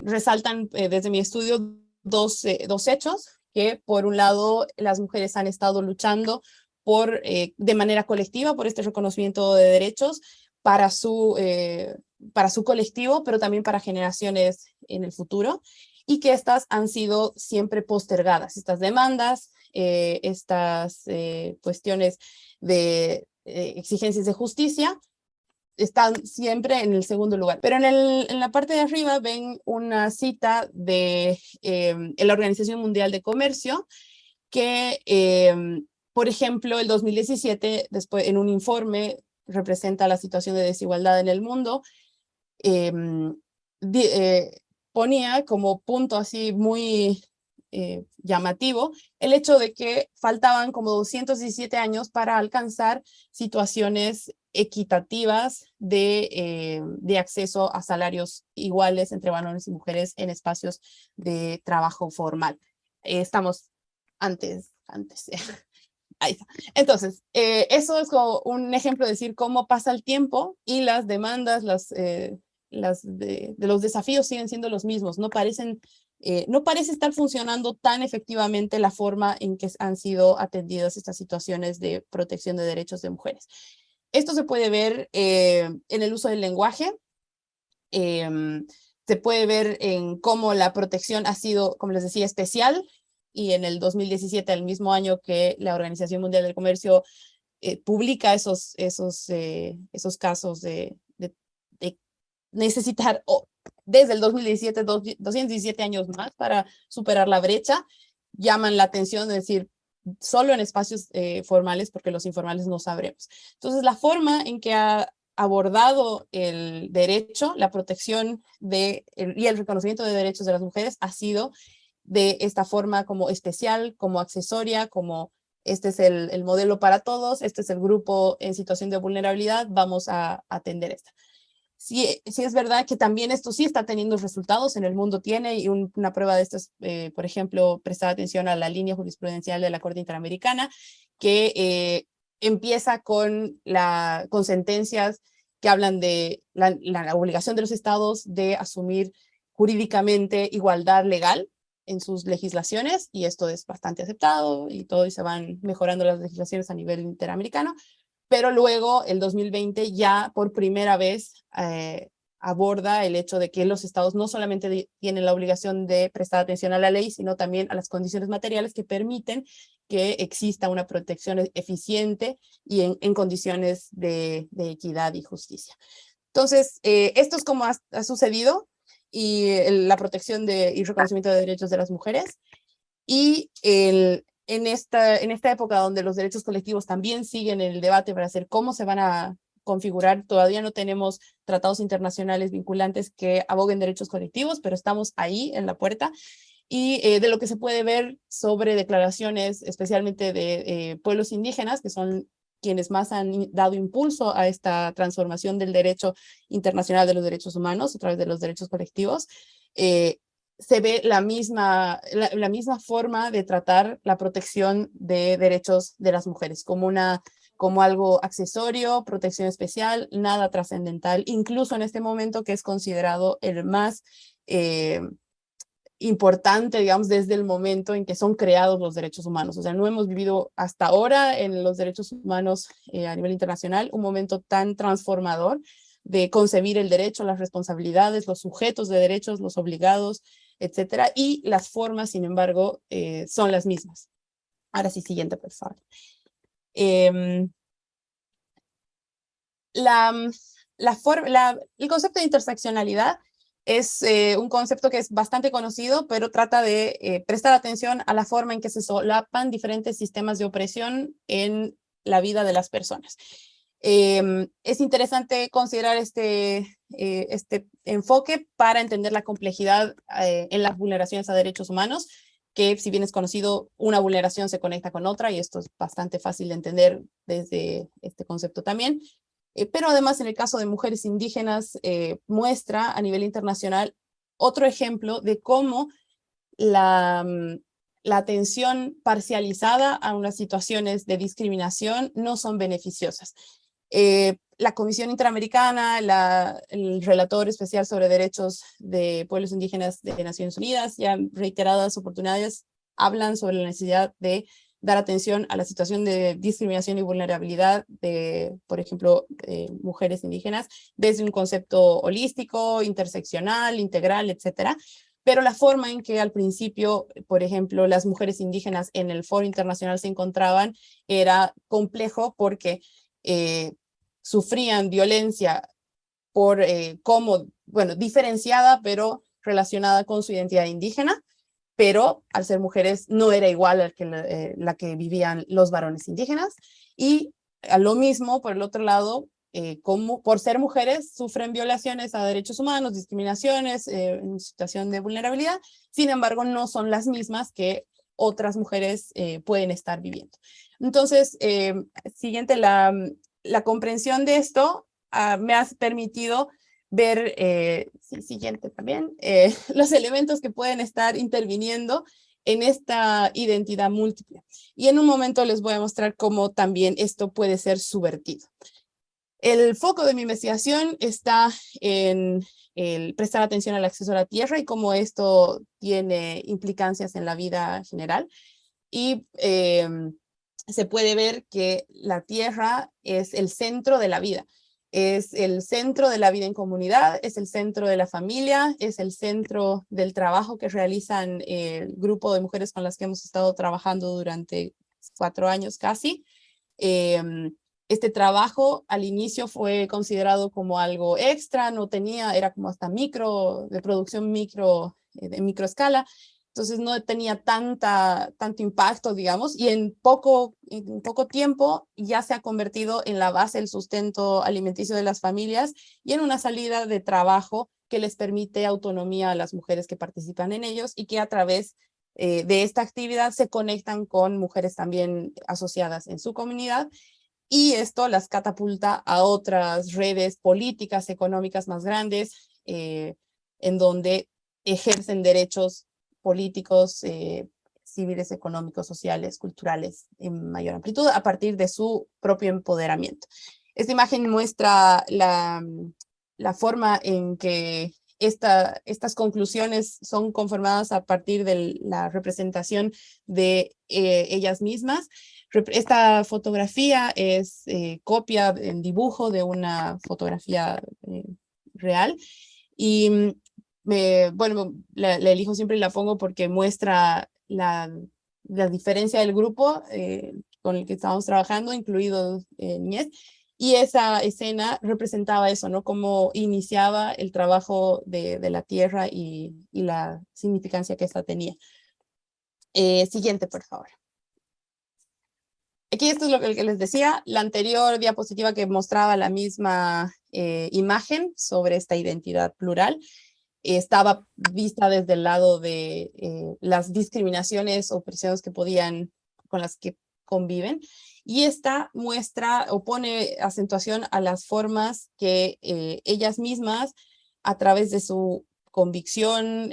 resaltan desde mi estudio dos hechos, que por un lado las mujeres han estado luchando de manera colectiva por este reconocimiento de derechos para su colectivo, pero también para generaciones en el futuro, y que estas han sido siempre postergadas, estas demandas, estas cuestiones de exigencias de justicia, están siempre en el segundo lugar. Pero en la parte de arriba ven una cita de la Organización Mundial de Comercio, que, por ejemplo, el 2017, después, en un informe, representa la situación de desigualdad en el mundo, eh, ponía como punto así muy llamativo el hecho de que faltaban como 217 años para alcanzar situaciones equitativas de acceso a salarios iguales entre varones y mujeres en espacios de trabajo formal. Estamos antes. Ahí está. Entonces, eso es como un ejemplo de decir cómo pasa el tiempo y las demandas, de los desafíos siguen siendo los mismos. No parece estar funcionando tan efectivamente la forma en que han sido atendidas estas situaciones de protección de derechos de mujeres. Esto se puede ver en el uso del lenguaje. Se puede ver en cómo la protección ha sido, como les decía, especial, y en el 2017, el mismo año que la Organización Mundial del Comercio publica esos casos de necesitar desde el 2017, 217 años más para superar la brecha, llaman la atención de decir, solo en espacios formales, porque los informales no sabremos. Entonces, la forma en que ha abordado el derecho, la protección y el reconocimiento de derechos de las mujeres ha sido de esta forma como especial, como accesoria, como este es el modelo para todos, este es el grupo en situación de vulnerabilidad, vamos a atender esta. Sí, es verdad que también esto sí está teniendo resultados, en el mundo tiene, y una prueba de esto es, por ejemplo, prestar atención a la línea jurisprudencial de la Corte Interamericana, que empieza con sentencias que hablan de la obligación de los estados de asumir jurídicamente igualdad legal en sus legislaciones, y esto es bastante aceptado y todo, y se van mejorando las legislaciones a nivel interamericano. Pero luego, el 2020, ya por primera vez aborda el hecho de que los estados no solamente tienen la obligación de prestar atención a la ley, sino también a las condiciones materiales que permiten que exista una protección eficiente y en condiciones de equidad y justicia. Entonces, esto es como ha sucedido, y la protección y reconocimiento de derechos de las mujeres. Y en esta época donde los derechos colectivos también siguen en el debate para hacer cómo se van a configurar, todavía no tenemos tratados internacionales vinculantes que aboguen derechos colectivos, pero estamos ahí en la puerta. Y de lo que se puede ver sobre declaraciones, especialmente de pueblos indígenas, que son quienes más han dado impulso a esta transformación del derecho internacional de los derechos humanos a través de los derechos colectivos, se ve la misma forma de tratar la protección de derechos de las mujeres, como algo accesorio, protección especial, nada trascendental, incluso en este momento que es considerado el más importante, digamos, desde el momento en que son creados los derechos humanos. O sea, no hemos vivido hasta ahora en los derechos humanos a nivel internacional un momento tan transformador de concebir el derecho, las responsabilidades, los sujetos de derechos, los obligados, etcétera, y las formas, sin embargo, son las mismas. Ahora sí, siguiente, por favor. El concepto de interseccionalidad es un concepto que es bastante conocido, pero trata de prestar atención a la forma en que se solapan diferentes sistemas de opresión en la vida de las personas. Es interesante considerar este enfoque para entender la complejidad en las vulneraciones a derechos humanos, que si bien es conocido, una vulneración se conecta con otra, y esto es bastante fácil de entender desde este concepto también. Pero además, en el caso de mujeres indígenas, muestra a nivel internacional otro ejemplo de cómo la atención parcializada a unas situaciones de discriminación no son beneficiosas. La Comisión Interamericana, el relator especial sobre derechos de pueblos indígenas de Naciones Unidas, ya en reiteradas oportunidades hablan sobre la necesidad de dar atención a la situación de discriminación y vulnerabilidad de, por ejemplo, mujeres indígenas, desde un concepto holístico, interseccional, integral, etcétera. Pero la forma en que al principio, por ejemplo, las mujeres indígenas en el foro internacional se encontraban era complejo porque sufrían violencia por bueno, diferenciada, pero relacionada con su identidad indígena, pero al ser mujeres no era igual a la que vivían los varones indígenas. Y a lo mismo, por el otro lado, como por ser mujeres sufren violaciones a derechos humanos, discriminaciones en situación de vulnerabilidad, sin embargo no son las mismas que otras mujeres pueden estar viviendo. Entonces, siguiente, la comprensión de esto me ha permitido ver, siguiente también, los elementos que pueden estar interviniendo en esta identidad múltiple. Y en un momento les voy a mostrar cómo también esto puede ser subvertido. El foco de mi investigación está en el prestar atención al acceso a la tierra y cómo esto tiene implicancias en la vida general. Y se puede ver que la tierra es el centro de la vida. Es el centro de la vida en comunidad, es el centro de la familia, es el centro del trabajo que realizan el grupo de mujeres con las que hemos estado trabajando durante 4 años casi. Este trabajo al inicio fue considerado como algo extra, no tenía, era como hasta de producción de microescala, entonces no tenía tanto impacto, digamos, y en poco tiempo ya se ha convertido en la base del sustento alimenticio de las familias y en una salida de trabajo que les permite autonomía a las mujeres que participan en ellos y que a través de esta actividad se conectan con mujeres también asociadas en su comunidad, y esto las catapulta a otras redes políticas, económicas más grandes, en donde ejercen derechos políticos, civiles, económicos, sociales, culturales en mayor amplitud a partir de su propio empoderamiento. Esta imagen muestra la forma en que estas conclusiones son conformadas a partir de la representación de ellas mismas. Esta fotografía es copia en dibujo de una fotografía real y bueno, la elijo siempre y la pongo porque muestra la diferencia del grupo con el que estábamos trabajando, incluido niñez, y esa escena representaba eso, ¿no? Cómo iniciaba el trabajo de la tierra y la significancia que esta tenía. Siguiente, por favor. Aquí esto es lo que les decía, la anterior diapositiva que mostraba la misma imagen sobre esta identidad plural estaba vista desde el lado de las discriminaciones o presiones con las que conviven, y esta muestra o pone acentuación a las formas que ellas mismas, a través de su convicción,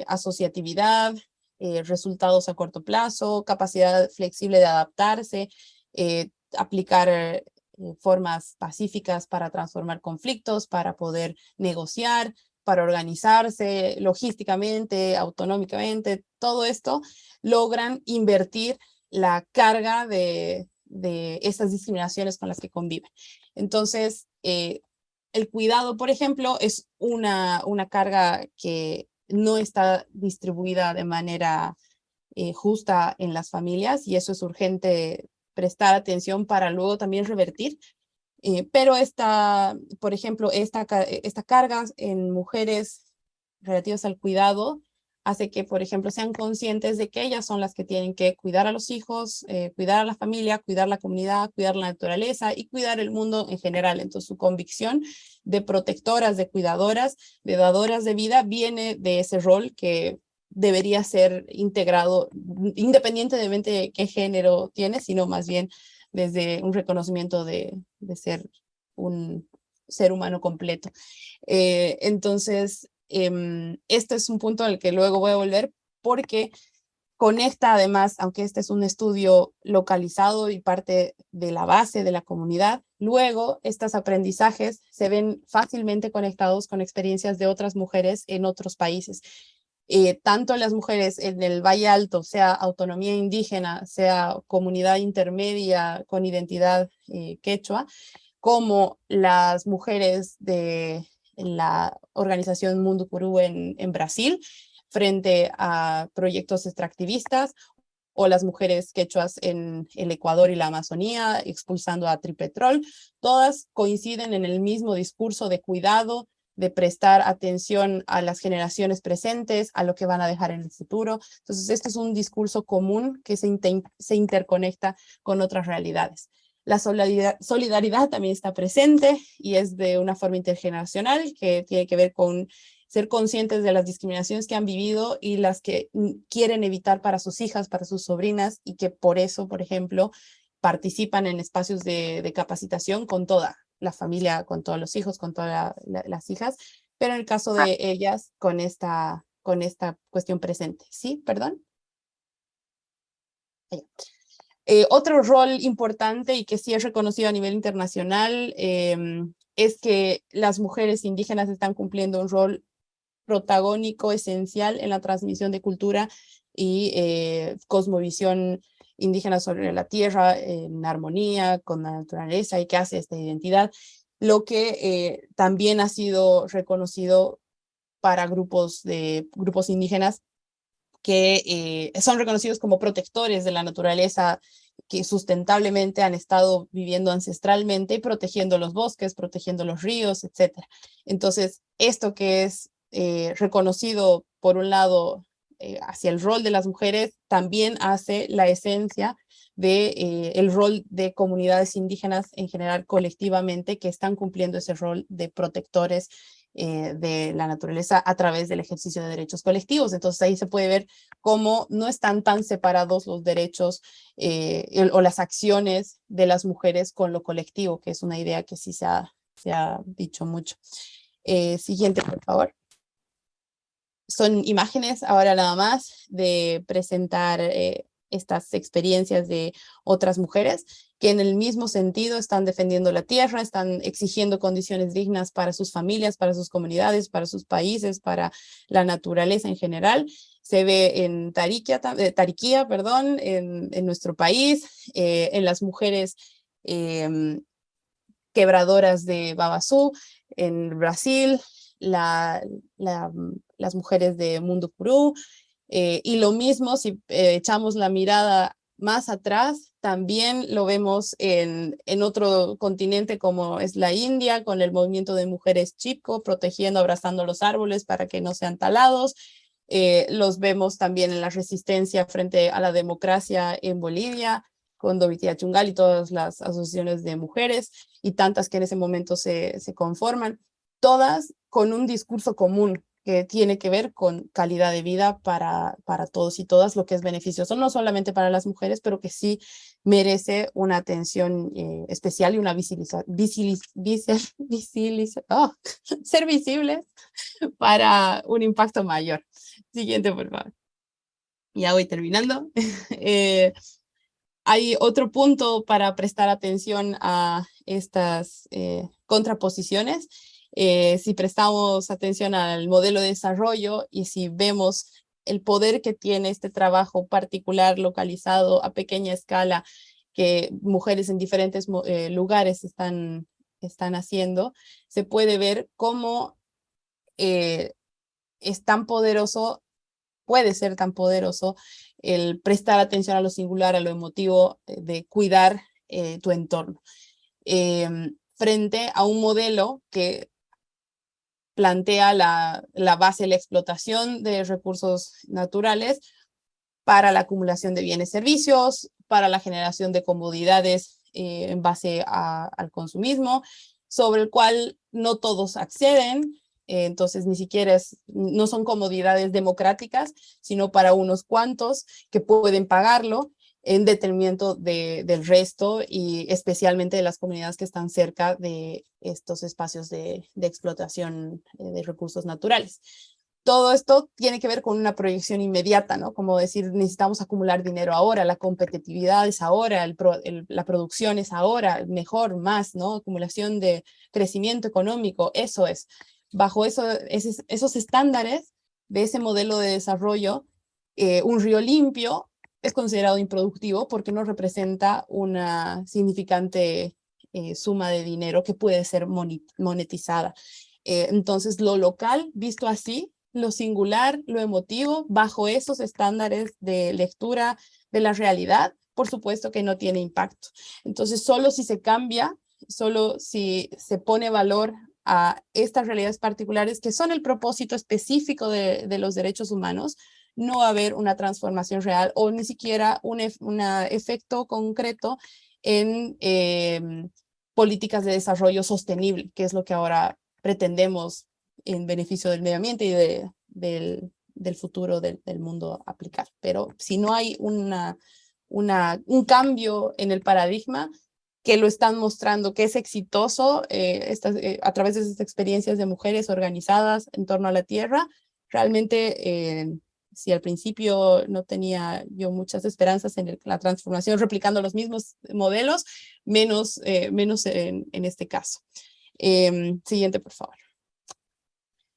asociatividad, resultados a corto plazo, capacidad flexible de adaptarse, aplicar formas pacíficas para transformar conflictos, para poder negociar, para organizarse logísticamente, autonómicamente, todo esto logran invertir la carga de estas discriminaciones con las que conviven. Entonces, el cuidado, por ejemplo, es una carga que no está distribuida de manera justa en las familias, y eso es urgente prestar atención para luego también revertir. Pero por ejemplo, esta carga en mujeres relativas al cuidado hace que, por ejemplo, sean conscientes de que ellas son las que tienen que cuidar a los hijos, cuidar a la familia, cuidar la comunidad, cuidar la naturaleza y cuidar el mundo en general. Entonces, su convicción de protectoras, de cuidadoras, de dadoras de vida viene de ese rol que debería ser integrado independientemente de qué género tiene, sino más bien desde un reconocimiento de ser un ser humano completo. Entonces, este es un punto al que luego voy a volver, porque conecta además, aunque este es un estudio localizado y parte de la base de la comunidad, luego estos aprendizajes se ven fácilmente conectados con experiencias de otras mujeres en otros países. Tanto las mujeres en el Valle Alto, sea autonomía indígena, sea comunidad intermedia con identidad quechua, como las mujeres de la organización Mundo Curú en Brasil, frente a proyectos extractivistas, o las mujeres quechuas en el Ecuador y la Amazonía, expulsando a Tripetrol, todas coinciden en el mismo discurso de cuidado, de prestar atención a las generaciones presentes, a lo que van a dejar en el futuro. Entonces, este es un discurso común que se interconecta con otras realidades. La solidaridad también está presente y es de una forma intergeneracional que tiene que ver con ser conscientes de las discriminaciones que han vivido y las que quieren evitar para sus hijas, para sus sobrinas, y que por eso, por ejemplo, participan en espacios de capacitación con toda la familia, con todos los hijos, con todas las hijas, pero en el caso de ellas, con esta cuestión presente. ¿Sí? ¿Perdón? Otro rol importante y que sí es reconocido a nivel internacional es que las mujeres indígenas están cumpliendo un rol protagónico, esencial en la transmisión de cultura y cosmovisión indígena sobre la tierra, en armonía con la naturaleza, y que hace esta identidad, lo que también ha sido reconocido para grupos indígenas que son reconocidos como protectores de la naturaleza, que sustentablemente han estado viviendo ancestralmente y protegiendo los bosques, protegiendo los ríos, etc. Entonces, esto que es reconocido, por un lado, hacia el rol de las mujeres, también hace la esencia de el rol de comunidades indígenas en general colectivamente, que están cumpliendo ese rol de protectores de la naturaleza a través del ejercicio de derechos colectivos. Entonces ahí se puede ver cómo no están tan separados los derechos o las acciones de las mujeres con lo colectivo, que es una idea que sí se ha dicho mucho. Siguiente, por favor. Son imágenes ahora nada más de presentar estas experiencias de otras mujeres que en el mismo sentido están defendiendo la tierra, están exigiendo condiciones dignas para sus familias, para sus comunidades, para sus países, para la naturaleza en general. Se ve en Tariquía, perdón, en nuestro país, en las mujeres quebradoras de Babasú, en Brasil, las mujeres de Mundo Curú, y lo mismo si echamos la mirada más atrás, también lo vemos en otro continente como es la India, con el movimiento de mujeres Chipko, protegiendo, abrazando los árboles para que no sean talados. Los vemos también en la resistencia frente a la democracia en Bolivia, con Dovitilla Chungal y todas las asociaciones de mujeres y tantas que en ese momento se conforman, todas con un discurso común que tiene que ver con calidad de vida para todos y todas, lo que es beneficioso, no solamente para las mujeres, pero que sí merece una atención especial y una ser visibles para un impacto mayor. Siguiente, por favor. Ya voy terminando. Hay otro punto para prestar atención a estas contraposiciones. Si prestamos atención al modelo de desarrollo y si vemos el poder que tiene este trabajo particular, localizado a pequeña escala, que mujeres en diferentes lugares están haciendo, se puede ver cómo es tan poderoso, puede ser tan poderoso el prestar atención a lo singular, a lo emotivo, de cuidar tu entorno. Frente a un modelo que plantea la base de la explotación de recursos naturales para la acumulación de bienes y servicios, para la generación de comodidades en base al consumismo, sobre el cual no todos acceden. Entonces ni siquiera no son comodidades democráticas, sino para unos cuantos que pueden pagarlo en detrimento del resto, y especialmente de las comunidades que están cerca de estos espacios de explotación de recursos naturales. todo esto tiene que ver con una proyección inmediata, ¿no? Como decir, necesitamos acumular dinero ahora, la competitividad es ahora, la producción es ahora, mejor, más, ¿no? Acumulación de crecimiento económico, eso es. Bajo esos estándares de ese modelo de desarrollo, un río limpio es considerado improductivo porque no representa una significante suma de dinero que puede ser monetizada. Entonces, lo local, visto así, lo singular, lo emotivo, bajo esos estándares de lectura de la realidad, por supuesto que no tiene impacto. Entonces, solo si se cambia, solo si se pone valor a estas realidades particulares que son el propósito específico de los derechos humanos, no va a haber una transformación real o ni siquiera un efecto concreto en políticas de desarrollo sostenible, que es lo que ahora pretendemos en beneficio del medio ambiente y del futuro del mundo aplicar. Pero si no hay un cambio en el paradigma, que lo están mostrando que es exitoso a través de esas experiencias de mujeres organizadas en torno a la tierra, realmente si al principio no tenía yo muchas esperanzas en la transformación replicando los mismos modelos, menos en este caso. Siguiente, por favor.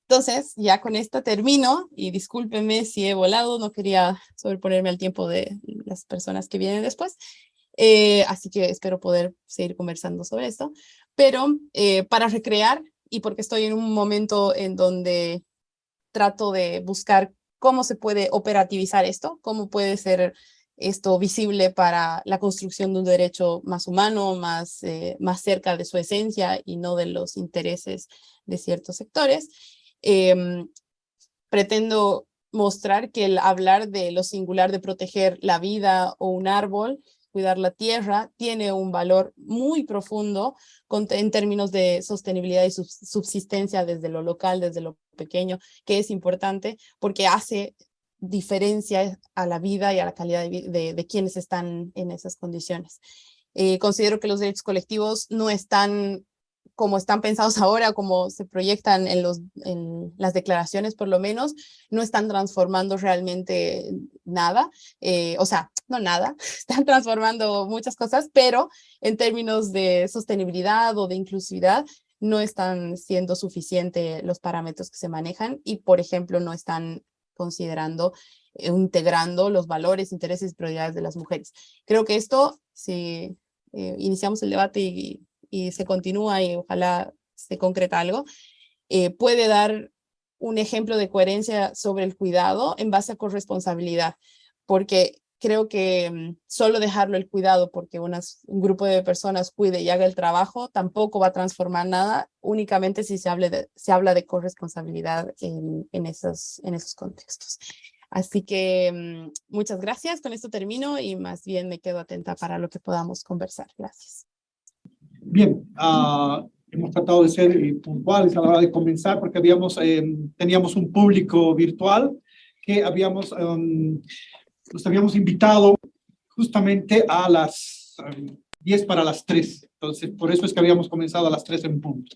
Entonces, ya con esto termino y discúlpeme si he volado, no quería sobreponerme al tiempo de las personas que vienen después. Así que espero poder seguir conversando sobre esto. Pero para recrear, y porque estoy en un momento en donde trato de buscar cómo se puede operativizar esto, cómo puede ser esto visible para la construcción de un derecho más humano, más cerca de su esencia y no de los intereses de ciertos sectores. Pretendo mostrar que el hablar de lo singular de proteger la vida o un árbol, cuidar la tierra, tiene un valor muy profundo en términos de sostenibilidad y subsistencia desde lo local, desde lo pequeño, que es importante porque hace diferencia a la vida y a la calidad de quienes están en esas condiciones. Considero que los derechos colectivos no están como están pensados ahora, como se proyectan en las declaraciones por lo menos, no están transformando realmente nada, o sea, no nada, están transformando muchas cosas, pero en términos de sostenibilidad o de inclusividad, no están siendo suficientes los parámetros que se manejan y, por ejemplo, no están considerando, integrando los valores, intereses y prioridades de las mujeres. Creo que esto, si iniciamos el debate y se continúa y ojalá se concreta algo, puede dar un ejemplo de coherencia sobre el cuidado en base a corresponsabilidad, porque creo que solo dejarlo el cuidado porque un grupo de personas cuide y haga el trabajo tampoco va a transformar nada, únicamente si se habla de corresponsabilidad en esos contextos. Así que muchas gracias, con esto termino y más bien me quedo atenta para lo que podamos conversar. Gracias. Bien, hemos tratado de ser puntuales a la hora de comenzar porque teníamos un público virtual que los habíamos invitado justamente a las 10 para las 3. Entonces, por eso es que habíamos comenzado a las 3 en punto.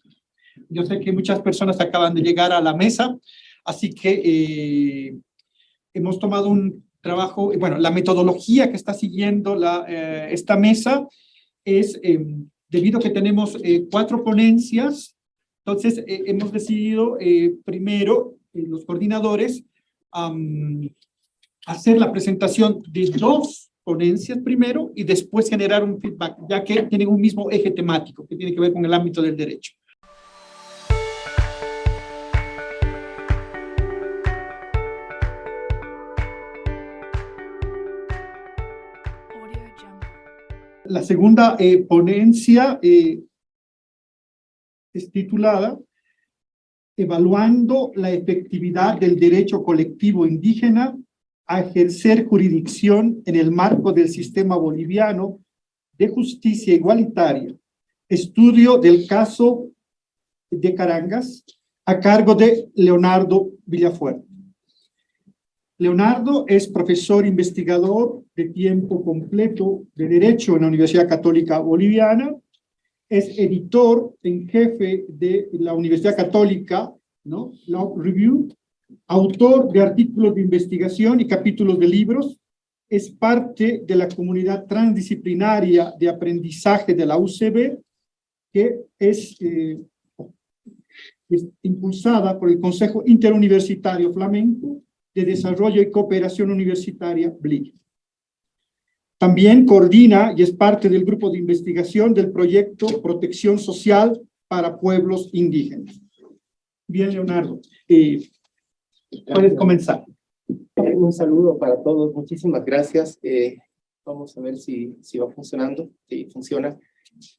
Yo sé que muchas personas acaban de llegar a la mesa, así que hemos tomado un trabajo, bueno, la metodología que está siguiendo esta mesa es, debido a que tenemos 4 ponencias, entonces hemos decidido primero, los coordinadores, hacer la presentación de 2 ponencias primero y después generar un feedback, ya que tienen un mismo eje temático que tiene que ver con el ámbito del derecho. La segunda ponencia es titulada Evaluando la efectividad del derecho colectivo indígena a ejercer jurisdicción en el marco del sistema boliviano de justicia igualitaria. Estudio del caso de Carangas a cargo de Leonardo Villafuerte. Leonardo es profesor investigador de tiempo completo de Derecho en la Universidad Católica Boliviana, es editor en jefe de la Universidad Católica, ¿no? Law Review, autor de artículos de investigación y capítulos de libros, es parte de la comunidad transdisciplinaria de aprendizaje de la UCB, que es impulsada por el Consejo Interuniversitario Flamenco de Desarrollo y Cooperación Universitaria, BLIC. También coordina y es parte del grupo de investigación del proyecto Protección Social para Pueblos Indígenas. Bien, Leonardo, puedes comenzar. Un saludo para todos, muchísimas gracias. Vamos a ver si va funcionando, si funciona.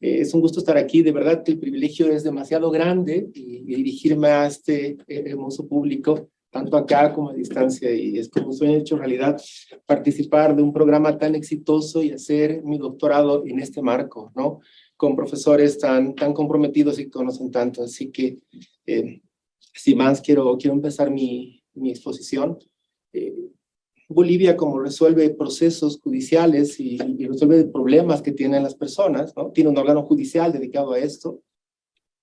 Es un gusto estar aquí, de verdad que el privilegio es demasiado grande y dirigirme a este hermoso público, tanto acá como a distancia, y es como un sueño hecho realidad participar de un programa tan exitoso y hacer mi doctorado en este marco, ¿no? Con profesores tan comprometidos y que conocen tanto, así que sin más quiero empezar mi exposición. Bolivia, como resuelve procesos judiciales y resuelve problemas que tienen las personas, ¿no? Tiene un órgano judicial dedicado a esto.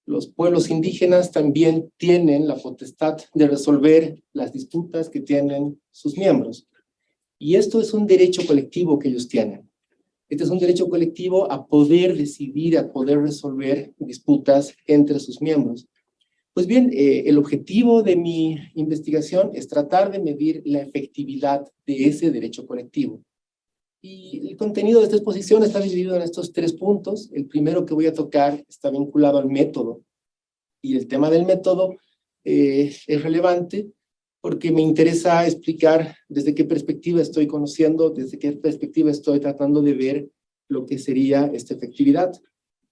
Los pueblos indígenas también tienen la potestad de resolver las disputas que tienen sus miembros. Y esto es un derecho colectivo que ellos tienen. Este es un derecho colectivo a poder decidir, a poder resolver disputas entre sus miembros. Pues bien, el objetivo de mi investigación es tratar de medir la efectividad de ese derecho colectivo. Y el contenido de esta exposición está dividido en estos 3 puntos. El primero que voy a tocar está vinculado al método. Y el tema del método es relevante porque me interesa explicar desde qué perspectiva estoy conociendo, desde qué perspectiva estoy tratando de ver lo que sería esta efectividad.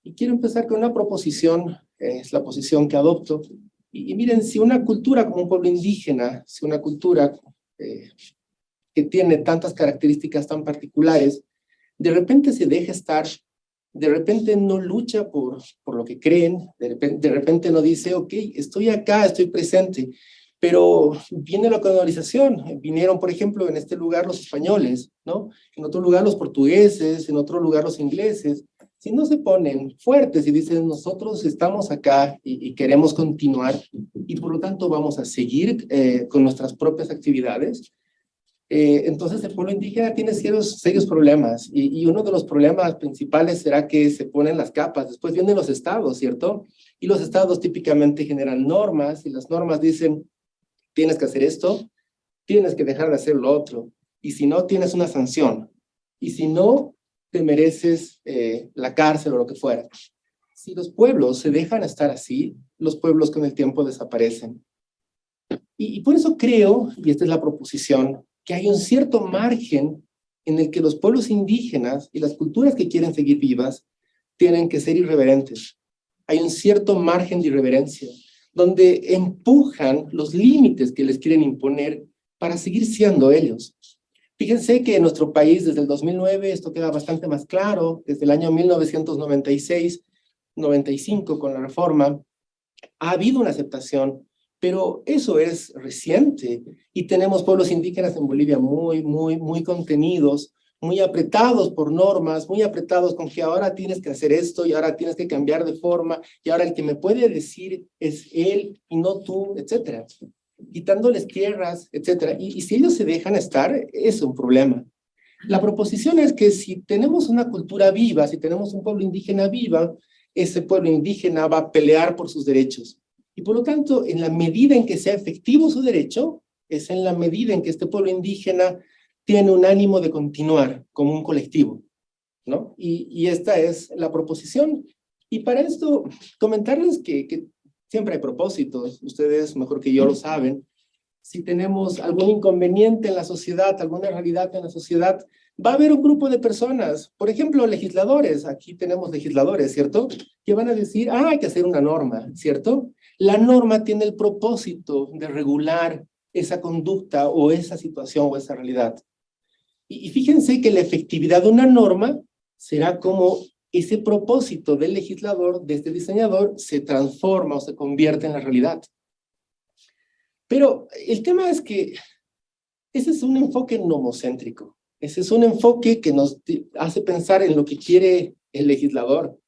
Y quiero empezar con una proposición, es la posición que adopto. Y miren, si una cultura como un pueblo indígena, si una cultura que tiene tantas características tan particulares, de repente se deja estar, de repente no lucha por lo que creen, de repente no dice, ok, estoy acá, estoy presente, pero viene la colonización, vinieron, por ejemplo, en este lugar los españoles, ¿no? En otro lugar los portugueses, en otro lugar los ingleses. Si no se ponen fuertes y dicen, nosotros estamos acá y queremos continuar, y por lo tanto vamos a seguir con nuestras propias actividades, entonces el pueblo indígena tiene serios problemas, y uno de los problemas principales será que se ponen las capas. Después vienen los estados, ¿cierto? Y los estados típicamente generan normas, y las normas dicen, tienes que hacer esto, tienes que dejar de hacer lo otro, y si no, tienes una sanción, y si no, te mereces la cárcel o lo que fuera. Si los pueblos se dejan estar así, los pueblos con el tiempo desaparecen. Y por eso creo, y esta es la proposición, que hay un cierto margen en el que los pueblos indígenas y las culturas que quieren seguir vivas tienen que ser irreverentes. Hay un cierto margen de irreverencia, donde empujan los límites que les quieren imponer para seguir siendo ellos. Fíjense que en nuestro país, desde el 2009, esto queda bastante más claro, desde el año 1996-95, con la reforma, ha habido una aceptación, pero eso es reciente, y tenemos pueblos indígenas en Bolivia muy contenidos, muy apretados por normas, muy apretados con que ahora tienes que hacer esto, y ahora tienes que cambiar de forma, y ahora el que me puede decir es él y no tú, etcétera. Quitándoles tierras, etcétera. Y si ellos se dejan estar, es un problema. La proposición es que si tenemos una cultura viva, si tenemos un pueblo indígena viva, ese pueblo indígena va a pelear por sus derechos. Y por lo tanto, en la medida en que sea efectivo su derecho, es en la medida en que este pueblo indígena tiene un ánimo de continuar como un colectivo, ¿no? Y esta es la proposición. Y para esto, comentarles que siempre hay propósitos, ustedes mejor que yo lo saben. Si tenemos algún inconveniente en la sociedad, alguna realidad en la sociedad, va a haber un grupo de personas, por ejemplo, legisladores, aquí tenemos legisladores, ¿cierto? Que van a decir, hay que hacer una norma, ¿cierto? La norma tiene el propósito de regular esa conducta o esa situación o esa realidad. Y fíjense que la efectividad de una norma será como ese propósito del legislador, de este diseñador, se transforma o se convierte en la realidad. Pero el tema es que ese es un enfoque nomocéntrico. Ese es un enfoque que nos hace pensar en lo que quiere el legislador.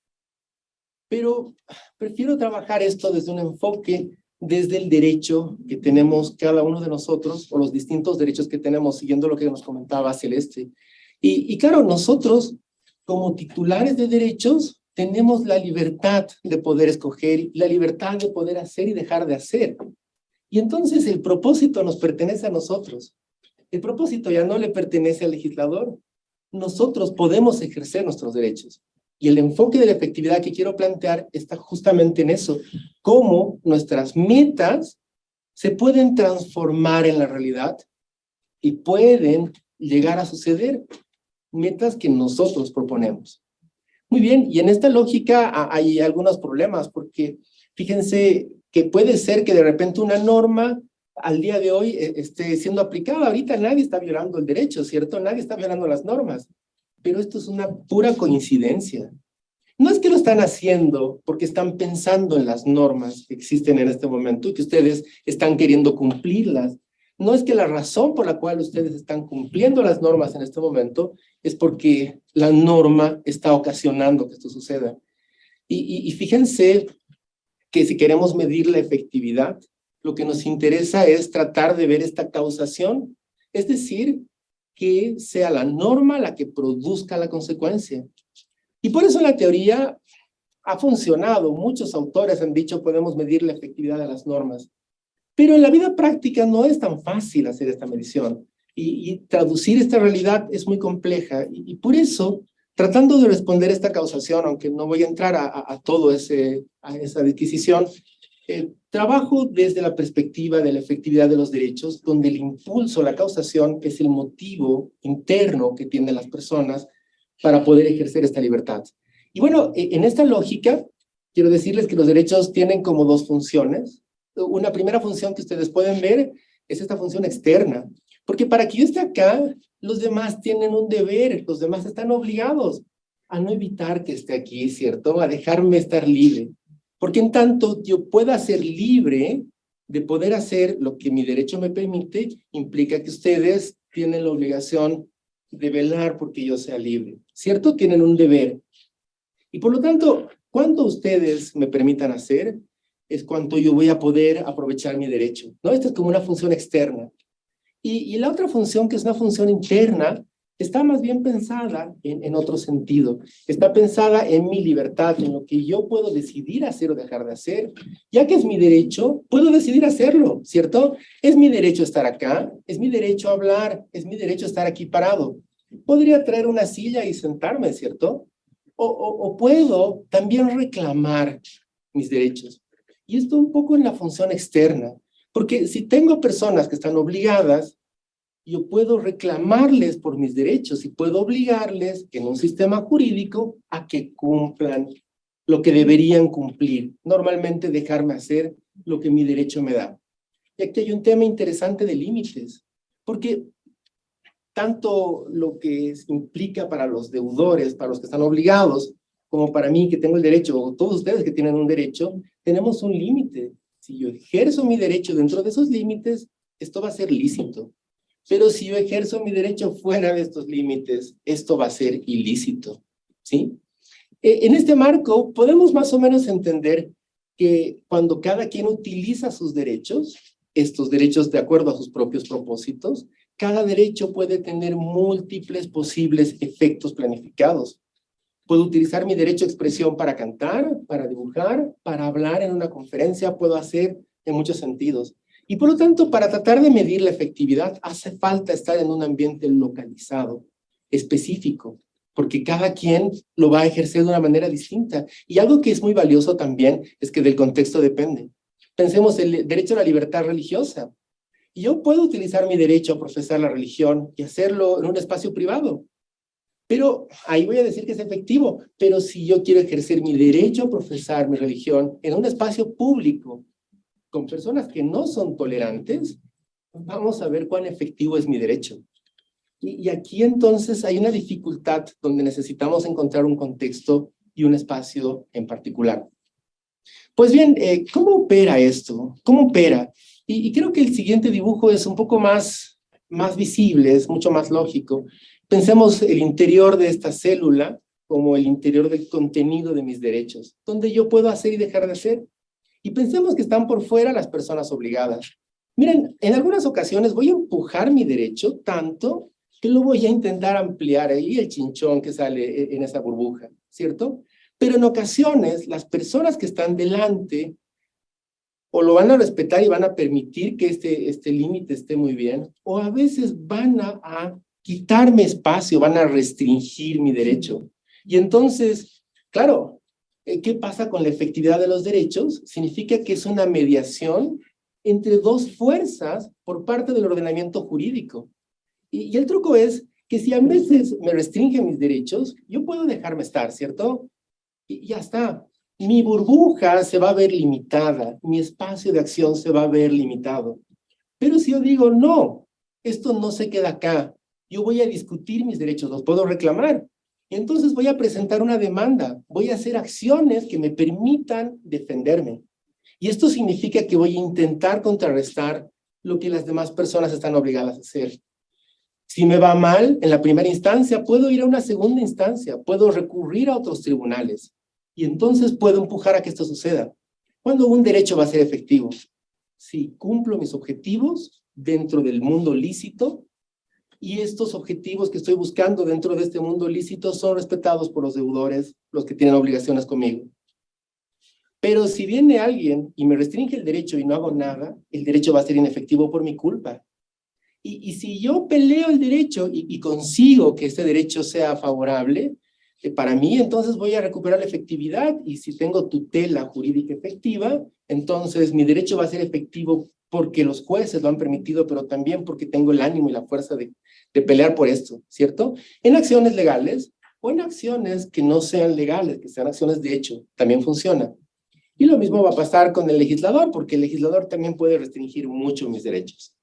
Pero prefiero trabajar esto desde un enfoque desde el derecho que tenemos cada uno de nosotros, o los distintos derechos que tenemos, siguiendo lo que nos comentaba Celeste. Y claro, nosotros, como titulares de derechos, tenemos la libertad de poder escoger, la libertad de poder hacer y dejar de hacer. Y entonces el propósito nos pertenece a nosotros. El propósito ya no le pertenece al legislador. Nosotros podemos ejercer nuestros derechos. Y el enfoque de la efectividad que quiero plantear está justamente en eso. Cómo nuestras metas se pueden transformar en la realidad y pueden llegar a suceder. Metas que nosotros proponemos. Muy bien, y en esta lógica hay algunos problemas, porque fíjense que puede ser que de repente una norma al día de hoy esté siendo aplicada. Ahorita nadie está violando el derecho, ¿cierto? Nadie está violando las normas. Pero esto es una pura coincidencia. No es que lo están haciendo porque están pensando en las normas que existen en este momento y que ustedes están queriendo cumplirlas. No es que la razón por la cual ustedes están cumpliendo las normas en este momento es porque la norma está ocasionando que esto suceda. Y fíjense que si queremos medir la efectividad, lo que nos interesa es tratar de ver esta causación, es decir, que sea la norma la que produzca la consecuencia. Y por eso la teoría ha funcionado. Muchos autores han dicho podemos medir la efectividad de las normas. Pero en la vida práctica no es tan fácil hacer esta medición. Y traducir esta realidad es muy compleja. Y por eso, tratando de responder esta causación, aunque no voy a entrar a esa adquisición, trabajo desde la perspectiva de la efectividad de los derechos, donde el impulso, la causación, es el motivo interno que tienen las personas para poder ejercer esta libertad. Y bueno, en esta lógica, quiero decirles que los derechos tienen como dos funciones. Una primera función que ustedes pueden ver es esta función externa, porque para que yo esté acá, los demás tienen un deber, los demás están obligados a no evitar que esté aquí, ¿cierto? A dejarme estar libre. Porque en tanto yo pueda ser libre de poder hacer lo que mi derecho me permite, implica que ustedes tienen la obligación de velar porque yo sea libre, ¿cierto? Tienen un deber. Y por lo tanto, cuando ustedes me permitan hacer, es cuanto yo voy a poder aprovechar mi derecho, ¿no? Esta es como una función externa. Y la otra función, que es una función interna, está más bien pensada en otro sentido. Está pensada en mi libertad, en lo que yo puedo decidir hacer o dejar de hacer. Ya que es mi derecho, puedo decidir hacerlo, ¿cierto? Es mi derecho estar acá, es mi derecho hablar, es mi derecho estar aquí parado. Podría traer una silla y sentarme, ¿cierto? O puedo también reclamar mis derechos. Y esto un poco en la función externa, porque si tengo personas que están obligadas, yo puedo reclamarles por mis derechos y puedo obligarles en un sistema jurídico a que cumplan lo que deberían cumplir. Normalmente dejarme hacer lo que mi derecho me da. Y aquí hay un tema interesante de límites, porque tanto lo que implica para los deudores, para los que están obligados, como para mí que tengo el derecho, o todos ustedes que tienen un derecho, tenemos un límite. Si yo ejerzo mi derecho dentro de esos límites, esto va a ser lícito. Pero si yo ejerzo mi derecho fuera de estos límites, esto va a ser ilícito, ¿sí? En este marco, podemos más o menos entender que cuando cada quien utiliza sus derechos, estos derechos de acuerdo a sus propios propósitos, cada derecho puede tener múltiples posibles efectos planificados. Puedo utilizar mi derecho a expresión para cantar, para dibujar, para hablar en una conferencia, puedo hacer en muchos sentidos. Y por lo tanto, para tratar de medir la efectividad, hace falta estar en un ambiente localizado, específico, porque cada quien lo va a ejercer de una manera distinta. Y algo que es muy valioso también es que del contexto depende. Pensemos en el derecho a la libertad religiosa. Yo puedo utilizar mi derecho a profesar la religión y hacerlo en un espacio privado. Pero ahí voy a decir que es efectivo. Pero si yo quiero ejercer mi derecho a profesar mi religión en un espacio público, con personas que no son tolerantes, vamos a ver cuán efectivo es mi derecho. Y aquí entonces hay una dificultad donde necesitamos encontrar un contexto y un espacio en particular. Pues bien, ¿cómo opera esto? ¿Cómo opera? Y creo que el siguiente dibujo es un poco más visible, es mucho más lógico. Pensemos el interior de esta célula como el interior del contenido de mis derechos, donde yo puedo hacer y dejar de hacer. Y pensemos que están por fuera las personas obligadas. Miren, en algunas ocasiones voy a empujar mi derecho tanto que lo voy a intentar ampliar, ahí el chinchón que sale en esa burbuja, ¿cierto? Pero en ocasiones las personas que están delante o lo van a respetar y van a permitir que este límite esté muy bien, o a veces van a quitarme espacio, van a restringir mi derecho. Y entonces, claro, ¿qué pasa con la efectividad de los derechos? Significa que es una mediación entre dos fuerzas por parte del ordenamiento jurídico. Y el truco es que si a veces me restringen mis derechos, yo puedo dejarme estar, ¿cierto? Y ya está. Mi burbuja se va a ver limitada, mi espacio de acción se va a ver limitado. Pero si yo digo, no, esto no se queda acá, yo voy a discutir mis derechos, los puedo reclamar. Y entonces voy a presentar una demanda, voy a hacer acciones que me permitan defenderme. Y esto significa que voy a intentar contrarrestar lo que las demás personas están obligadas a hacer. Si me va mal en la primera instancia, puedo ir a una segunda instancia, puedo recurrir a otros tribunales. Y entonces puedo empujar a que esto suceda. ¿Cuándo un derecho va a ser efectivo? Si cumplo mis objetivos dentro del mundo lícito y estos objetivos que estoy buscando dentro de este mundo lícito son respetados por los deudores, los que tienen obligaciones conmigo. Pero si viene alguien y me restringe el derecho y no hago nada, el derecho va a ser inefectivo por mi culpa. Y si yo peleo el derecho y consigo que este derecho sea favorable, para mí, entonces voy a recuperar la efectividad, y si tengo tutela jurídica efectiva, entonces mi derecho va a ser efectivo porque los jueces lo han permitido, pero también porque tengo el ánimo y la fuerza de pelear por esto, ¿cierto? En acciones legales o en acciones que no sean legales, que sean acciones de hecho, también funciona. Y lo mismo va a pasar con el legislador, porque el legislador también puede restringir mucho mis derechos.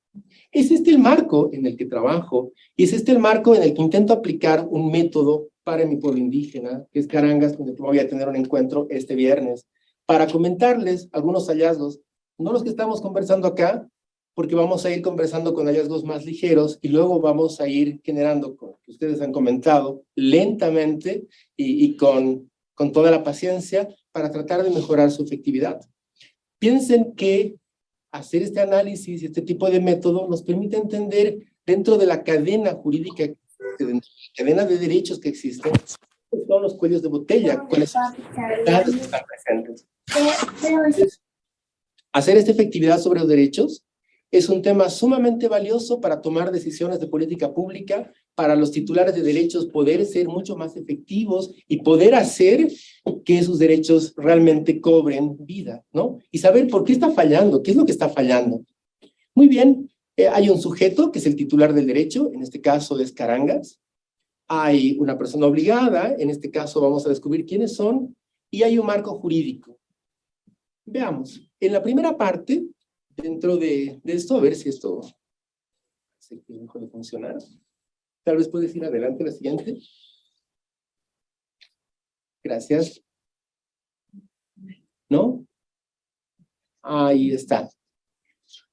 Es este el marco en el que trabajo, y es este el marco en el que intento aplicar un método para mi pueblo indígena, que es Carangas, con el que voy a tener un encuentro este viernes, para comentarles algunos hallazgos, no los que estamos conversando acá, porque vamos a ir conversando con hallazgos más ligeros, y luego vamos a ir generando, como que ustedes han comentado, lentamente y con toda la paciencia, para tratar de mejorar su efectividad. Piensen que hacer este análisis, este tipo de método, nos permite entender dentro de la cadena jurídica, dentro de la cadena de derechos que existen, cuáles son los cuellos de botella, cuáles son las dificultades que están presentes. Entonces, hacer esta efectividad sobre los derechos es un tema sumamente valioso para tomar decisiones de política pública, para los titulares de derechos poder ser mucho más efectivos y poder hacer que sus derechos realmente cobren vida, ¿no? Y saber por qué está fallando, qué es lo que está fallando. Muy bien, hay un sujeto que es el titular del derecho, en este caso es Carangas. Hay una persona obligada, en este caso vamos a descubrir quiénes son, y hay un marco jurídico. Veamos, en la primera parte, dentro de esto, a ver si esto se dejó de funcionar. Tal vez puedes ir adelante la siguiente. Gracias. ¿No? Ahí está.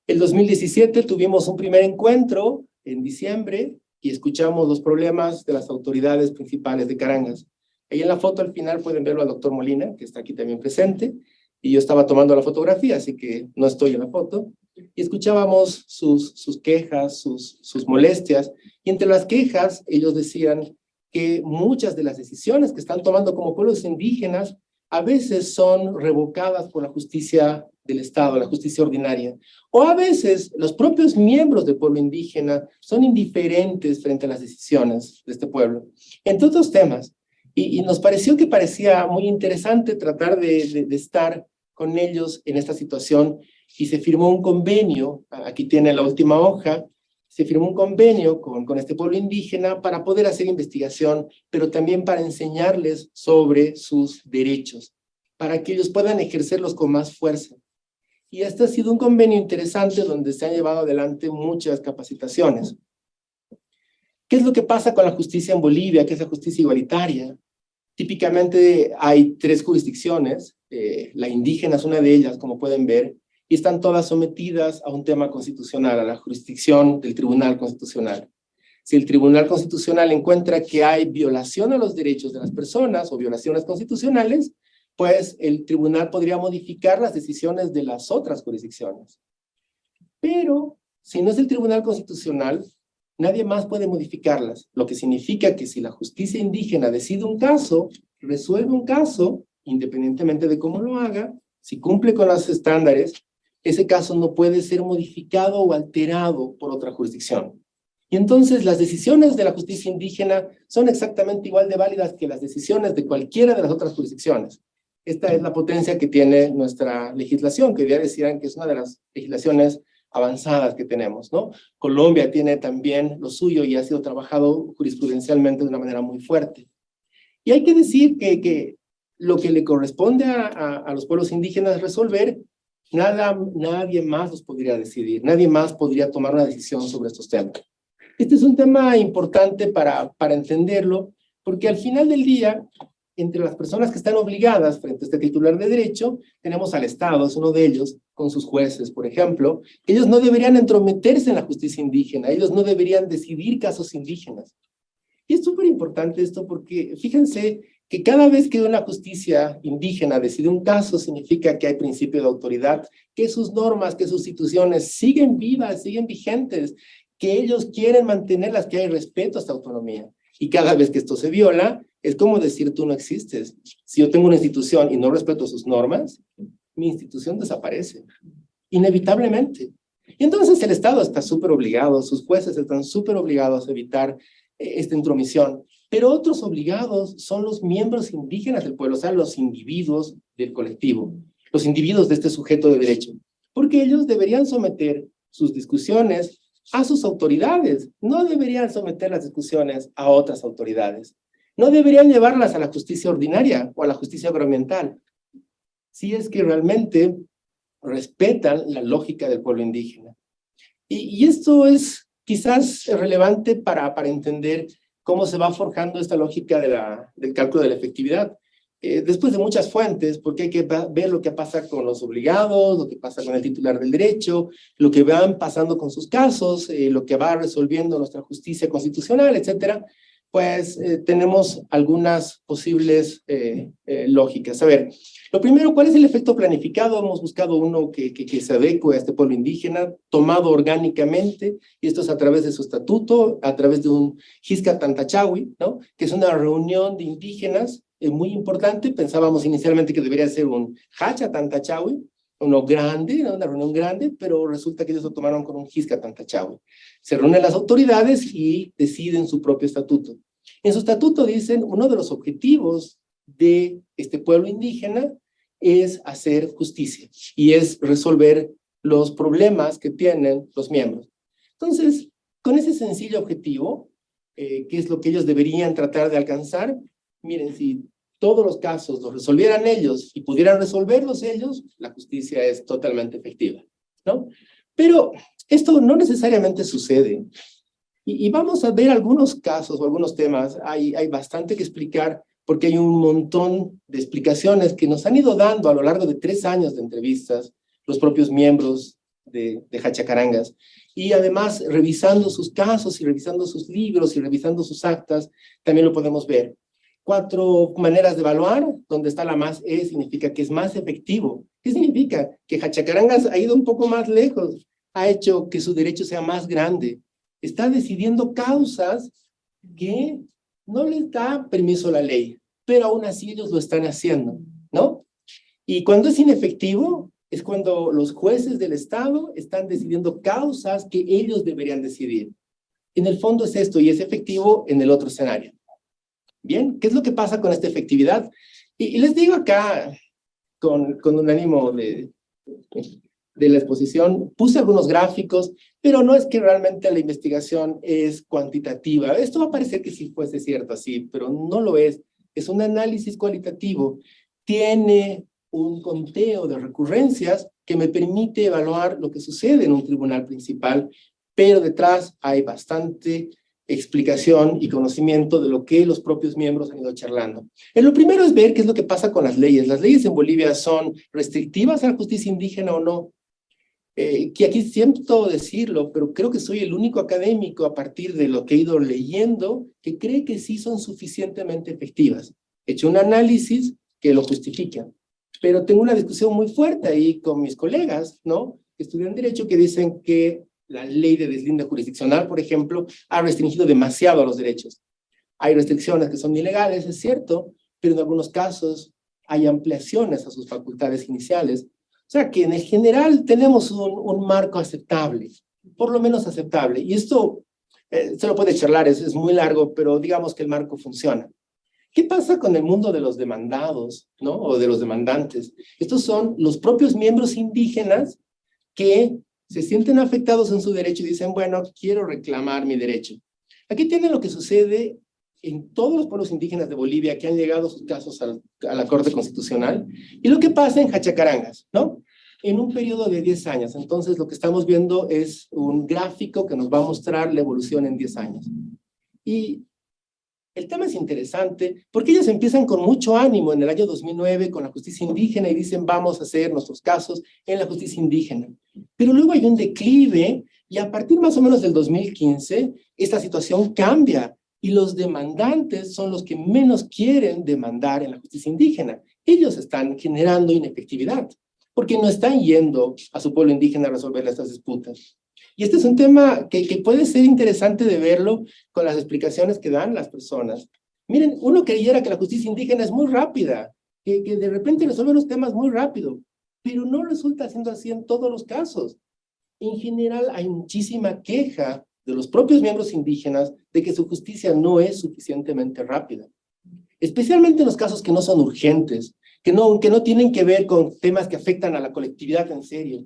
El 2017 tuvimos un primer encuentro en diciembre y escuchamos los problemas de las autoridades principales de Carangas. Ahí en la foto al final pueden verlo al doctor Molina, que está aquí también presente, y yo estaba tomando la fotografía, así que no estoy en la foto. Y escuchábamos sus quejas, sus molestias, y entre las quejas ellos decían que muchas de las decisiones que están tomando como pueblos indígenas a veces son revocadas por la justicia del Estado, la justicia ordinaria, o a veces los propios miembros del pueblo indígena son indiferentes frente a las decisiones de este pueblo, entre otros temas. Y nos pareció que parecía muy interesante tratar de estar con ellos en esta situación, y se firmó un convenio, aquí tiene la última hoja, se firmó un convenio con este pueblo indígena para poder hacer investigación, pero también para enseñarles sobre sus derechos, para que ellos puedan ejercerlos con más fuerza. Y este ha sido un convenio interesante donde se han llevado adelante muchas capacitaciones. ¿Qué es lo que pasa con la justicia en Bolivia, que es la justicia igualitaria? Típicamente hay 3 jurisdicciones, la indígena es una de ellas, como pueden ver, y están todas sometidas a un tema constitucional, a la jurisdicción del Tribunal Constitucional. Si el Tribunal Constitucional encuentra que hay violación a los derechos de las personas o violaciones constitucionales, pues el tribunal podría modificar las decisiones de las otras jurisdicciones. Pero si no es el Tribunal Constitucional, nadie más puede modificarlas, lo que significa que si la justicia indígena decide un caso, resuelve un caso, independientemente de cómo lo haga, si cumple con los estándares, ese caso no puede ser modificado o alterado por otra jurisdicción. Y entonces las decisiones de la justicia indígena son exactamente igual de válidas que las decisiones de cualquiera de las otras jurisdicciones. Esta es la potencia que tiene nuestra legislación, que ya decían que es una de las legislaciones avanzadas que tenemos, ¿no? Colombia tiene también lo suyo y ha sido trabajado jurisprudencialmente de una manera muy fuerte. Y hay que decir que lo que le corresponde a los pueblos indígenas resolver, nadie más los podría decidir, nadie más podría tomar una decisión sobre estos temas. Este es un tema importante para entenderlo, porque al final del día, entre las personas que están obligadas frente a este titular de derecho, tenemos al Estado, es uno de ellos, con sus jueces, por ejemplo. Ellos no deberían entrometerse en la justicia indígena, ellos no deberían decidir casos indígenas. Y es súper importante esto porque fíjense que cada vez que una justicia indígena decide un caso, significa que hay principio de autoridad, que sus normas, que sus instituciones siguen vivas, siguen vigentes, que ellos quieren mantenerlas, que hay respeto a esta autonomía. Y cada vez que esto se viola, es como decir tú no existes. Si yo tengo una institución y no respeto sus normas, mi institución desaparece, inevitablemente. Y entonces el Estado está súper obligado, sus jueces están súper obligados a evitar esta intromisión, pero otros obligados son los miembros indígenas del pueblo, o sea, los individuos del colectivo, los individuos de este sujeto de derecho, porque ellos deberían someter sus discusiones a sus autoridades, no deberían someter las discusiones a otras autoridades, no deberían llevarlas a la justicia ordinaria o a la justicia agroambiental, si es que realmente respetan la lógica del pueblo indígena. Y esto es quizás relevante para entender cómo se va forjando esta lógica del cálculo de la efectividad. Después de muchas fuentes, porque hay que ver lo que pasa con los obligados, lo que pasa con el titular del derecho, lo que van pasando con sus casos, lo que va resolviendo nuestra justicia constitucional, etcétera, pues tenemos algunas posibles lógicas. A ver, lo primero, ¿cuál es el efecto planificado? Hemos buscado uno que se adecue a este pueblo indígena, tomado orgánicamente, y esto es a través de su estatuto, a través de un Xisca Tantachawi, ¿no? Que es una reunión de indígenas muy importante. Pensábamos inicialmente que debería ser un Hacha Tantachawi, uno grande, ¿no? Una reunión grande, pero resulta que ellos lo tomaron con un Xisca Tantachawi. Se reúnen las autoridades y deciden su propio estatuto. En su estatuto dicen, uno de los objetivos de este pueblo indígena es hacer justicia y es resolver los problemas que tienen los miembros. Entonces, con ese sencillo objetivo, que es lo que ellos deberían tratar de alcanzar, miren, si todos los casos los resolvieran ellos y pudieran resolverlos ellos, la justicia es totalmente efectiva, ¿no? Pero esto no necesariamente sucede. Y vamos a ver algunos casos o algunos temas. Hay bastante que explicar porque hay un montón de explicaciones que nos han ido dando a lo largo de 3 años de entrevistas los propios miembros de Hachacarangas. Y además, revisando sus casos y revisando sus libros y revisando sus actas, también lo podemos ver. 4 maneras de evaluar, donde está la más E significa que es más efectivo. ¿Qué significa? Que Hachacarangas ha ido un poco más lejos, ha hecho que su derecho sea más grande, está decidiendo causas que no les da permiso la ley, pero aún así ellos lo están haciendo, ¿no? Y cuando es inefectivo, es cuando los jueces del Estado están decidiendo causas que ellos deberían decidir. En el fondo es esto, y es efectivo en el otro escenario. Bien, ¿qué es lo que pasa con esta efectividad? Y les digo acá, con un ánimo de la exposición, puse algunos gráficos, pero no es que realmente la investigación es cuantitativa. Esto va a parecer que sí fuese cierto así, pero no lo es. Es un análisis cualitativo. Tiene un conteo de recurrencias que me permite evaluar lo que sucede en un tribunal principal, pero detrás hay bastante explicación y conocimiento de lo que los propios miembros han ido charlando. Lo primero es ver qué es lo que pasa con las leyes. ¿Las leyes en Bolivia son restrictivas a la justicia indígena o no? Que aquí siento decirlo, pero creo que soy el único académico a partir de lo que he ido leyendo que cree que sí son suficientemente efectivas. He hecho un análisis que lo justifiquen. Pero tengo una discusión muy fuerte ahí con mis colegas, ¿no? Que estudian Derecho, que dicen que la ley de deslinde jurisdiccional, por ejemplo, ha restringido demasiado a los derechos. Hay restricciones que son ilegales, es cierto, pero en algunos casos hay ampliaciones a sus facultades iniciales. O sea que en el general tenemos un marco aceptable, por lo menos aceptable. Y esto se lo puede charlar, es muy largo, pero digamos que el marco funciona. ¿Qué pasa con el mundo de los demandados, ¿no? O de los demandantes? Estos son los propios miembros indígenas que se sienten afectados en su derecho y dicen, bueno, quiero reclamar mi derecho. Aquí tienen lo que sucede en todos los pueblos indígenas de Bolivia que han llegado sus casos a la Corte Constitucional y lo que pasa en Jachacarangas, ¿no? En un periodo de 10 años. Entonces, lo que estamos viendo es un gráfico que nos va a mostrar la evolución en 10 años. Y el tema es interesante porque ellos empiezan con mucho ánimo en el año 2009 con la justicia indígena y dicen vamos a hacer nuestros casos en la justicia indígena. Pero luego hay un declive y a partir más o menos del 2015 esta situación cambia y los demandantes son los que menos quieren demandar en la justicia indígena. Ellos están generando inefectividad porque no están yendo a su pueblo indígena a resolver estas disputas. Y este es un tema que puede ser interesante de verlo con las explicaciones que dan las personas. Miren, uno creyera que la justicia indígena es muy rápida, que de repente resuelve los temas muy rápido, pero no resulta siendo así en todos los casos. En general hay muchísima queja de los propios miembros indígenas de que su justicia no es suficientemente rápida. Especialmente en los casos que no son urgentes, que no tienen que ver con temas que afectan a la colectividad en serio.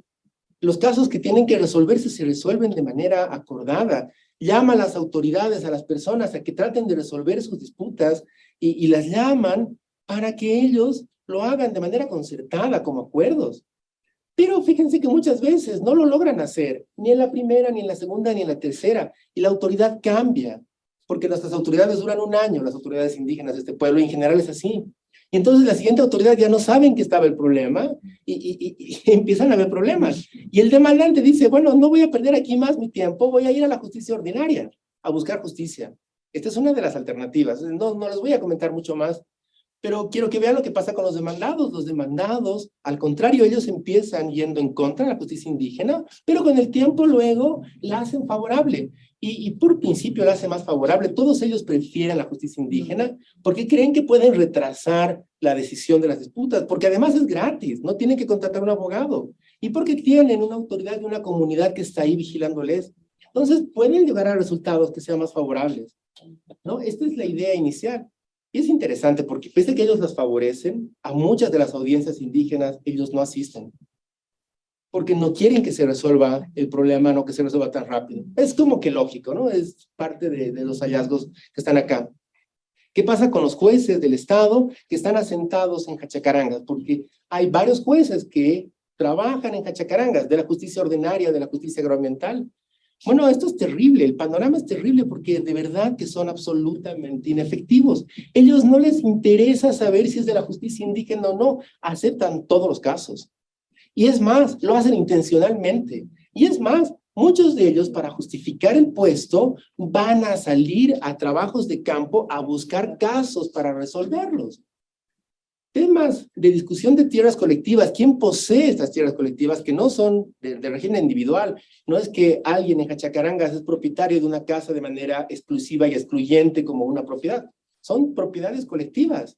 Los casos que tienen que resolverse se resuelven de manera acordada. Llama a las autoridades, a las personas a que traten de resolver sus disputas y las llaman para que ellos lo hagan de manera concertada, como acuerdos. Pero fíjense que muchas veces no lo logran hacer, ni en la primera, ni en la segunda, ni en la tercera, y la autoridad cambia, porque nuestras autoridades duran un año, las autoridades indígenas de este pueblo, y en general es así. Y entonces la siguiente autoridad ya no saben que estaba el problema y empiezan a haber problemas. Y el demandante dice, bueno, no voy a perder aquí más mi tiempo, voy a ir a la justicia ordinaria, a buscar justicia. Esta es una de las alternativas. No les voy a comentar mucho más, pero quiero que vean lo que pasa con los demandados. Los demandados, al contrario, ellos empiezan yendo en contra de la justicia indígena, pero con el tiempo luego la hacen favorable. Y por principio la hace más favorable. Todos ellos prefieren la justicia indígena porque creen que pueden retrasar la decisión de las disputas, porque además es gratis, no tienen que contratar un abogado, y porque tienen una autoridad de una comunidad que está ahí vigilándoles. Entonces pueden llegar a resultados que sean más favorables, ¿no? Esta es la idea inicial. Y es interesante porque pese a que ellos las favorecen, a muchas de las audiencias indígenas ellos no asisten. Porque no quieren que se resuelva el problema, no que se resuelva tan rápido. Es como que lógico, ¿no? Es parte de los hallazgos que están acá. ¿Qué pasa con los jueces del Estado que están asentados en Jachacarangas? Porque hay varios jueces que trabajan en Jachacarangas, de la justicia ordinaria, de la justicia agroambiental. Bueno, esto es terrible, el panorama es terrible porque de verdad que son absolutamente inefectivos. Ellos no les interesa saber si es de la justicia indígena o no, aceptan todos los casos. Y es más, lo hacen intencionalmente. Y es más, muchos de ellos para justificar el puesto van a salir a trabajos de campo a buscar casos para resolverlos. Temas de discusión de tierras colectivas. ¿Quién posee estas tierras colectivas que no son de régimen individual? No es que alguien en Jachacarangas es propietario de una casa de manera exclusiva y excluyente como una propiedad. Son propiedades colectivas.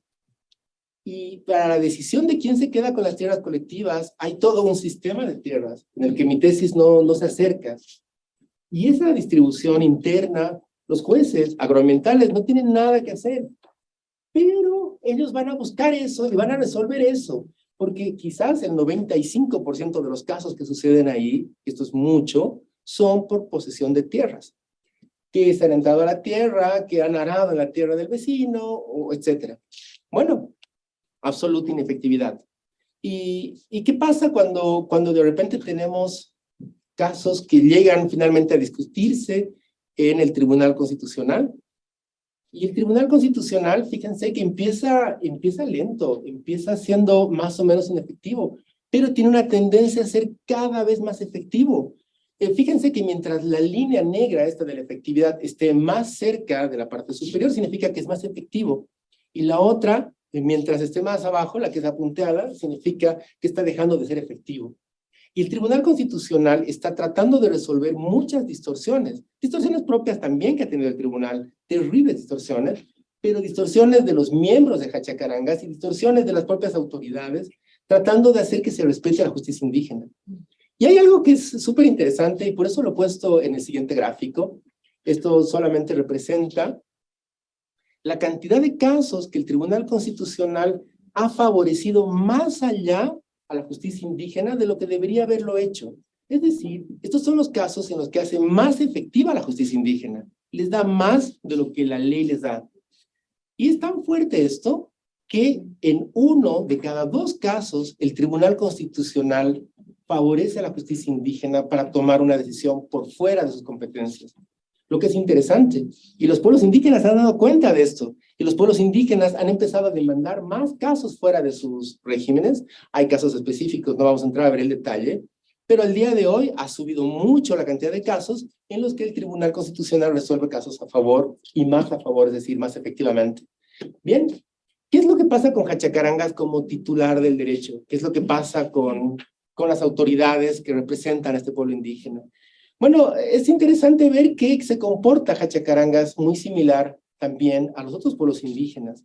Y para la decisión de quién se queda con las tierras colectivas, hay todo un sistema de tierras en el que mi tesis no se acerca. Y esa distribución interna, los jueces agroambientales no tienen nada que hacer. Pero ellos van a buscar eso y van a resolver eso. Porque quizás el 95% de los casos que suceden ahí, esto es mucho, son por posesión de tierras. Que se han entrado a la tierra, que han arado en la tierra del vecino, etc. Bueno, absoluta inefectividad. ¿Y qué pasa cuando de repente tenemos casos que llegan finalmente a discutirse en el Tribunal Constitucional? Y el Tribunal Constitucional, fíjense que empieza lento, empieza siendo más o menos inefectivo, pero tiene una tendencia a ser cada vez más efectivo. Fíjense que mientras la línea negra esta de la efectividad esté más cerca de la parte superior, significa que es más efectivo. Y la otra Mientras esté más abajo, la que está punteada, significa que está dejando de ser efectivo. Y el Tribunal Constitucional está tratando de resolver muchas distorsiones propias también que ha tenido el tribunal, terribles distorsiones, pero distorsiones de los miembros de Hachacarangas y distorsiones de las propias autoridades, tratando de hacer que se respete a la justicia indígena. Y hay algo que es súper interesante, y por eso lo he puesto en el siguiente gráfico. Esto solamente representa la cantidad de casos que el Tribunal Constitucional ha favorecido más allá a la justicia indígena de lo que debería haberlo hecho. Es decir, estos son los casos en los que hace más efectiva la justicia indígena. Les da más de lo que la ley les da. Y es tan fuerte esto que en 1 de cada 2 casos el Tribunal Constitucional favorece a la justicia indígena para tomar una decisión por fuera de sus competencias. Lo que es interesante. Y los pueblos indígenas se han dado cuenta de esto. Y los pueblos indígenas han empezado a demandar más casos fuera de sus regímenes. Hay casos específicos, no vamos a entrar a ver el detalle. Pero el día de hoy ha subido mucho la cantidad de casos en los que el Tribunal Constitucional resuelve casos a favor y más a favor, es decir, más efectivamente. Bien, ¿qué es lo que pasa con Hachacarangas como titular del derecho? ¿Qué es lo que pasa con las autoridades que representan a este pueblo indígena? Bueno, es interesante ver que se comporta Hachacarangas muy similar también a los otros pueblos indígenas.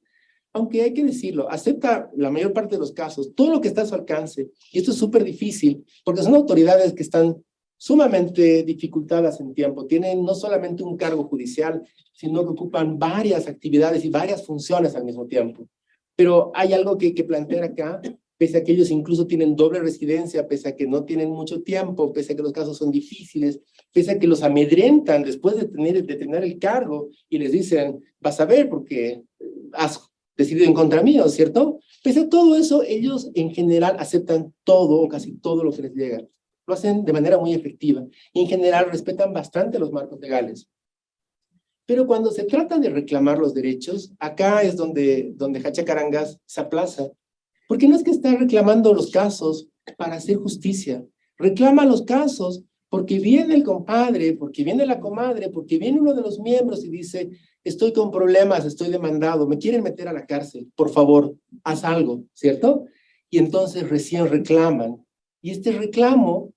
Aunque hay que decirlo, acepta la mayor parte de los casos, todo lo que está a su alcance. Y esto es súper difícil, porque son autoridades que están sumamente dificultadas en tiempo. Tienen no solamente un cargo judicial, sino que ocupan varias actividades y varias funciones al mismo tiempo. Pero hay algo que plantear acá, pese a que ellos incluso tienen doble residencia, pese a que no tienen mucho tiempo, pese a que los casos son difíciles, pese a que los amedrentan después de tener el cargo y les dicen, vas a ver porque has decidido en contra mío, ¿cierto? Pese a todo eso, ellos en general aceptan todo o casi todo lo que les llega. Lo hacen de manera muy efectiva y en general respetan bastante los marcos legales. Pero cuando se trata de reclamar los derechos, acá es donde Hachacarangas se aplaza. Porque no es que está reclamando los casos para hacer justicia. Reclama los casos porque viene el compadre, porque viene la comadre, porque viene uno de los miembros y dice, estoy con problemas, estoy demandado, me quieren meter a la cárcel, por favor, haz algo, ¿cierto? Y entonces recién reclaman. Y este reclamo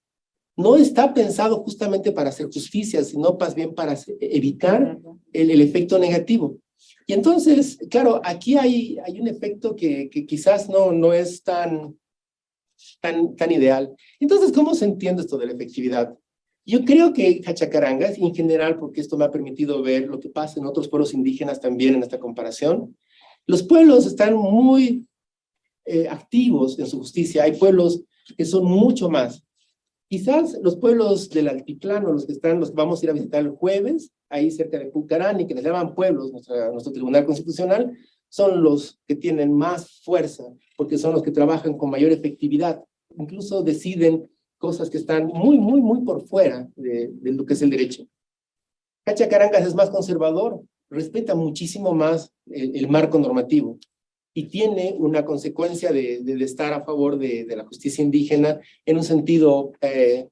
no está pensado justamente para hacer justicia, sino más bien para evitar el efecto negativo. Y entonces, claro, aquí hay un efecto que quizás no es tan ideal. Entonces, ¿cómo se entiende esto de la efectividad? Yo creo que Hachacarangas, y en general, porque esto me ha permitido ver lo que pasa en otros pueblos indígenas también en esta comparación, los pueblos están muy activos en su justicia. Hay pueblos que son mucho más. Quizás los pueblos del altiplano, los que vamos a ir a visitar el jueves, ahí cerca de Pucarani, que les llaman pueblos, nuestro Tribunal Constitucional, son los que tienen más fuerza, porque son los que trabajan con mayor efectividad. Incluso deciden cosas que están muy por fuera de lo que es el derecho. Hachacarangas es más conservador, respeta muchísimo más el marco normativo y tiene una consecuencia de estar a favor de la justicia indígena en un sentido,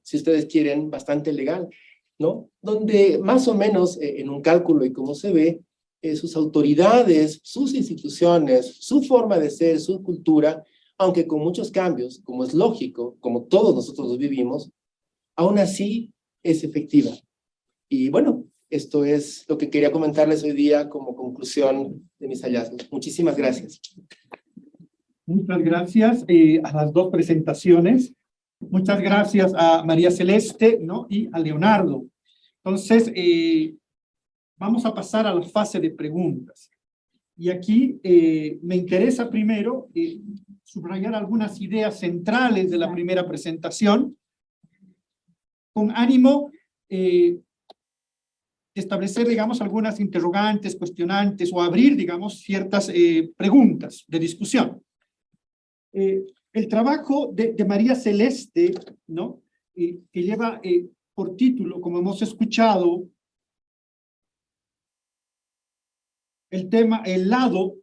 si ustedes quieren, bastante legal, ¿no? Donde más o menos en un cálculo y como se ve, sus autoridades, sus instituciones, su forma de ser, su cultura, aunque con muchos cambios, como es lógico, como todos nosotros los vivimos, aún así es efectiva. Y bueno, esto es lo que quería comentarles hoy día como conclusión de mis hallazgos. Muchísimas gracias. Muchas gracias a las dos presentaciones. Muchas gracias a María Celeste, ¿no? Y a Leonardo. Entonces, vamos a pasar a la fase de preguntas. Y aquí me interesa primero subrayar algunas ideas centrales de la primera presentación, con ánimo establecer, digamos, algunas interrogantes, cuestionantes, o abrir, digamos, ciertas preguntas de discusión. El trabajo de María Celeste, ¿no? Que lleva por título, como hemos escuchado, el tema, el lado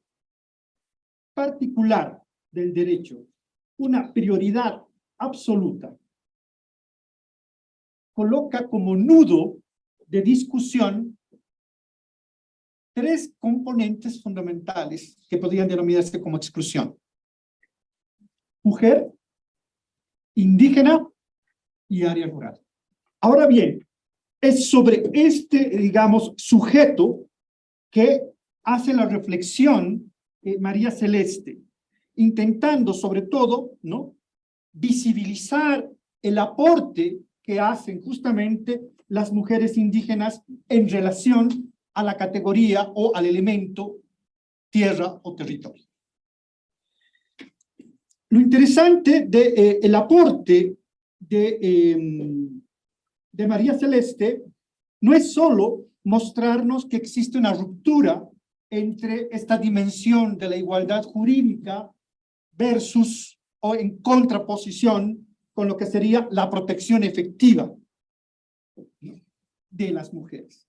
particular del derecho, una prioridad absoluta, coloca como nudo de discusión tres componentes fundamentales que podrían denominarse como exclusión: mujer, indígena y área rural. Ahora bien, es sobre este, digamos, sujeto que hace la reflexión María Celeste, intentando sobre todo, ¿no?, visibilizar el aporte que hacen justamente las mujeres indígenas en relación a la categoría o al elemento tierra o territorio. Lo interesante del aporte de María Celeste no es solo mostrarnos que existe una ruptura entre esta dimensión de la igualdad jurídica versus o en contraposición con lo que sería la protección efectiva de las mujeres,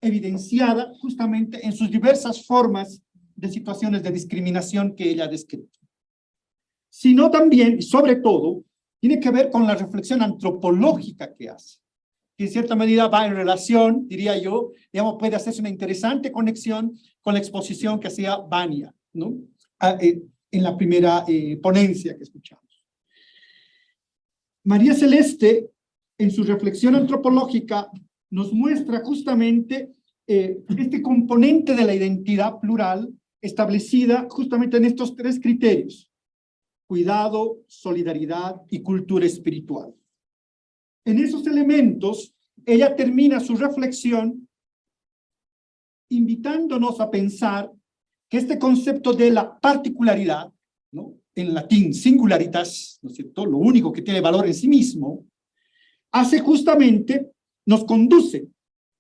evidenciada justamente en sus diversas formas de situaciones de discriminación que ella describe, sino también, y sobre todo, tiene que ver con la reflexión antropológica que hace, que en cierta medida va en relación, diría yo, digamos, puede hacerse una interesante conexión con la exposición que hacía Vania, ¿no?, en la primera ponencia que escuchamos. María Celeste, en su reflexión antropológica, nos muestra justamente este componente de la identidad plural establecida justamente en estos tres criterios: cuidado, solidaridad y cultura espiritual. En esos elementos, ella termina su reflexión invitándonos a pensar que este concepto de la particularidad, ¿no?, en latín singularitas, ¿no es cierto?, lo único que tiene valor en sí mismo, hace justamente, nos conduce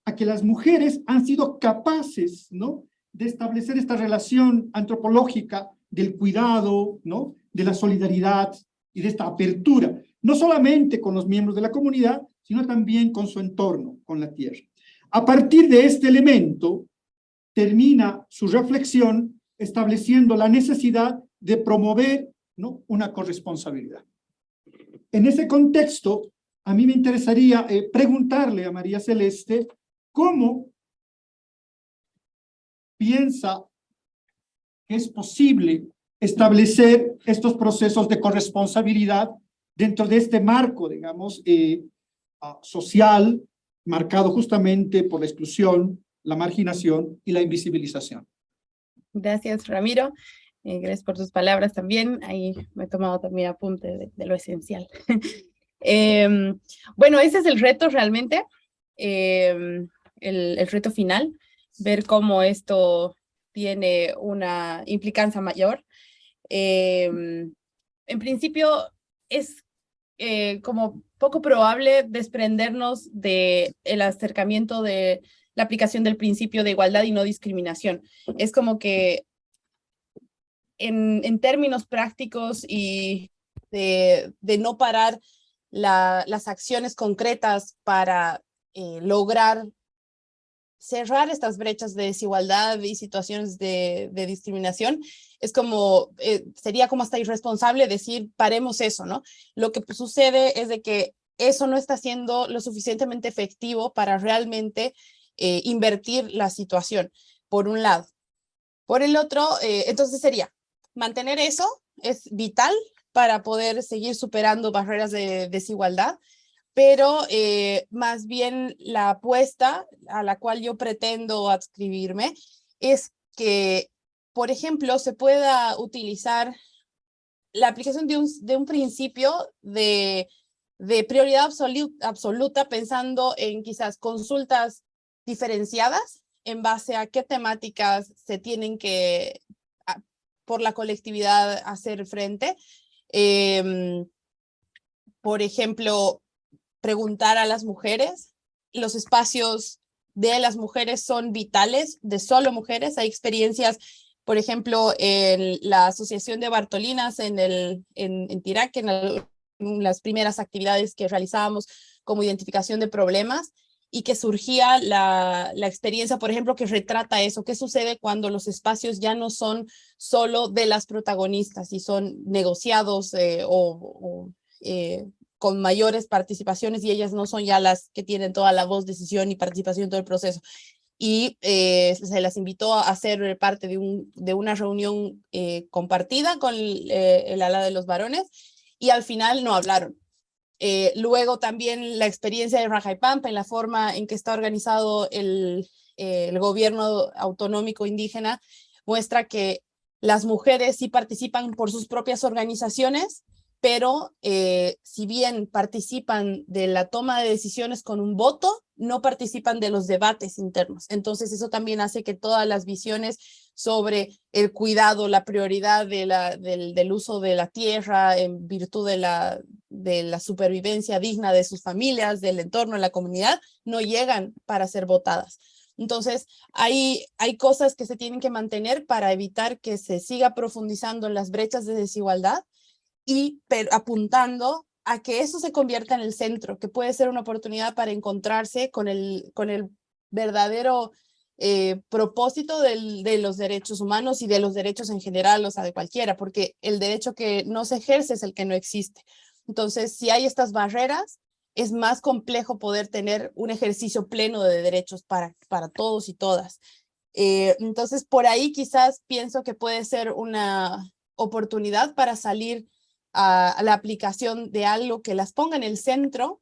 a que las mujeres han sido capaces, ¿no?, de establecer esta relación antropológica del cuidado, ¿no?, de la solidaridad y de esta apertura, no solamente con los miembros de la comunidad, sino también con su entorno, con la tierra. A partir de este elemento, termina su reflexión estableciendo la necesidad de promover, ¿no?, una corresponsabilidad. En ese contexto, a mí me interesaría preguntarle a María Celeste cómo piensa que es posible establecer estos procesos de corresponsabilidad dentro de este marco, digamos, social, marcado justamente por la exclusión, la marginación y la invisibilización. Gracias, Ramiro. Gracias por tus palabras también. Ahí me he tomado también apunte de lo esencial. Bueno, ese es el reto realmente, el reto final, ver cómo esto tiene una implicancia mayor. En principio, es como poco probable desprendernos del acercamiento de la aplicación del principio de igualdad y no discriminación. Es como que en términos prácticos y de no parar las acciones concretas para lograr cerrar estas brechas de desigualdad y situaciones de discriminación, es como, sería como hasta irresponsable decir, paremos eso, ¿no? Lo que sucede es de que eso no está siendo lo suficientemente efectivo para realmente invertir la situación, por un lado. Por el otro, entonces sería, mantener eso es vital para poder seguir superando barreras de desigualdad, pero más bien la apuesta a la cual yo pretendo adscribirme es que, por ejemplo, se pueda utilizar la aplicación de un principio de prioridad absoluta, pensando en quizás consultas diferenciadas en base a qué temáticas se tienen que, por la colectividad, hacer frente. Por ejemplo, preguntar a las mujeres, los espacios de las mujeres son vitales, de solo mujeres. Hay experiencias, por ejemplo, en la Asociación de Bartolinas en Tiraque, en las primeras actividades que realizábamos como identificación de problemas, y que surgía la experiencia, por ejemplo, que retrata eso, qué sucede cuando los espacios ya no son solo de las protagonistas y son negociados con mayores participaciones, y ellas no son ya las que tienen toda la voz, decisión y participación en todo el proceso. y se las invitó a ser parte de una reunión compartida con el ala de los varones, y al final no hablaron. Luego también la experiencia de Raja y Pampa en la forma en que está organizado el gobierno autonómico indígena muestra que las mujeres sí participan por sus propias organizaciones, pero si bien participan de la toma de decisiones con un voto, no participan de los debates internos. Entonces eso también hace que todas las visiones sobre el cuidado, la prioridad del uso de la tierra en virtud de la supervivencia digna de sus familias, del entorno, de la comunidad, no llegan para ser votadas. Entonces, hay cosas que se tienen que mantener para evitar que se siga profundizando en las brechas de desigualdad, pero apuntando a que eso se convierta en el centro, que puede ser una oportunidad para encontrarse con el verdadero propósito de los derechos humanos y de los derechos en general, o sea, de cualquiera, porque el derecho que no se ejerce es el que no existe. Entonces, si hay estas barreras, es más complejo poder tener un ejercicio pleno de derechos para todos y todas. Entonces, por ahí quizás pienso que puede ser una oportunidad para salir a la aplicación de algo que las ponga en el centro,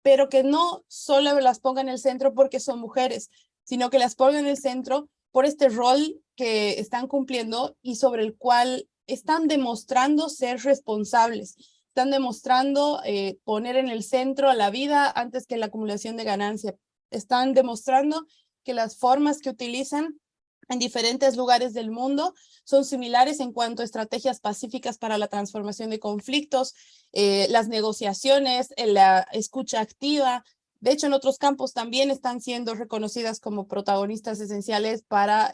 pero que no solo las ponga en el centro porque son mujeres, sino que las ponga en el centro por este rol que están cumpliendo y sobre el cual están demostrando ser responsables, están demostrando poner en el centro la vida antes que la acumulación de ganancia, están demostrando que las formas que utilizan en diferentes lugares del mundo son similares en cuanto a estrategias pacíficas para la transformación de conflictos, las negociaciones, la escucha activa. De hecho, en otros campos también están siendo reconocidas como protagonistas esenciales para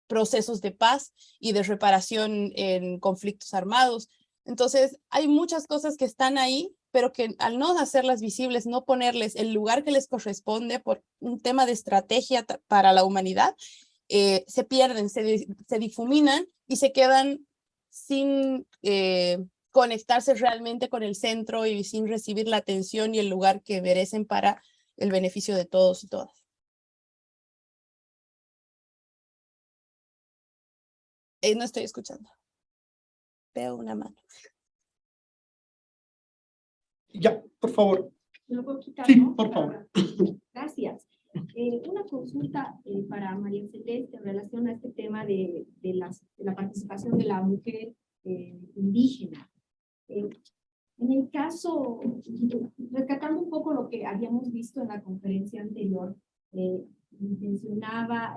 procesos de paz y de reparación en conflictos armados. Entonces, hay muchas cosas que están ahí, pero que al no hacerlas visibles, no ponerles el lugar que les corresponde por un tema de estrategia para la humanidad, se pierden, se difuminan y se quedan sin conectarse realmente con el centro y sin recibir la atención y el lugar que merecen para el beneficio de todos y todas. No estoy escuchando. Veo una mano. Ya, por favor. ¿Me lo puedo quitar, Sí, no? por favor. Gracias. Una consulta para María Celeste en relación a este tema de la participación de la mujer indígena. En el caso, rescatando un poco lo que habíamos visto en la conferencia anterior, mencionaba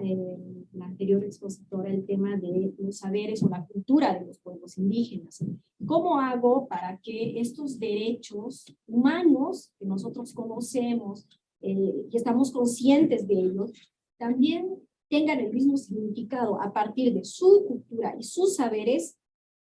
la anterior expositora el tema de los saberes o la cultura de los pueblos indígenas. ¿Cómo hago para que estos derechos humanos que nosotros conocemos y estamos conscientes de ellos, también tengan el mismo significado a partir de su cultura y sus saberes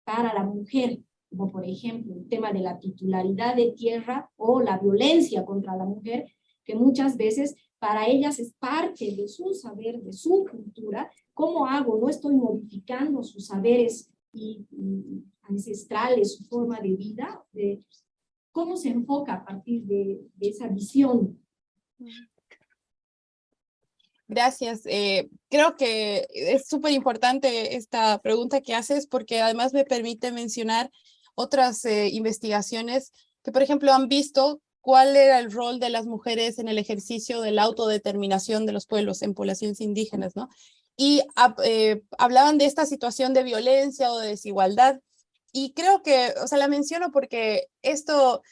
para la mujer? Como por ejemplo el tema de la titularidad de tierra o la violencia contra la mujer, que muchas veces para ellas es parte de su saber, de su cultura. ¿Cómo hago? No estoy modificando sus saberes y ancestrales, su forma de vida. ¿Cómo se enfoca a partir de esa visión? Gracias. Creo que es súper importante esta pregunta que haces porque además me permite mencionar otras investigaciones que, por ejemplo, han visto cuál era el rol de las mujeres en el ejercicio de la autodeterminación de los pueblos en poblaciones indígenas, ¿no? Y hablaban de esta situación de violencia o de desigualdad. Y creo que, o sea, la menciono porque esto...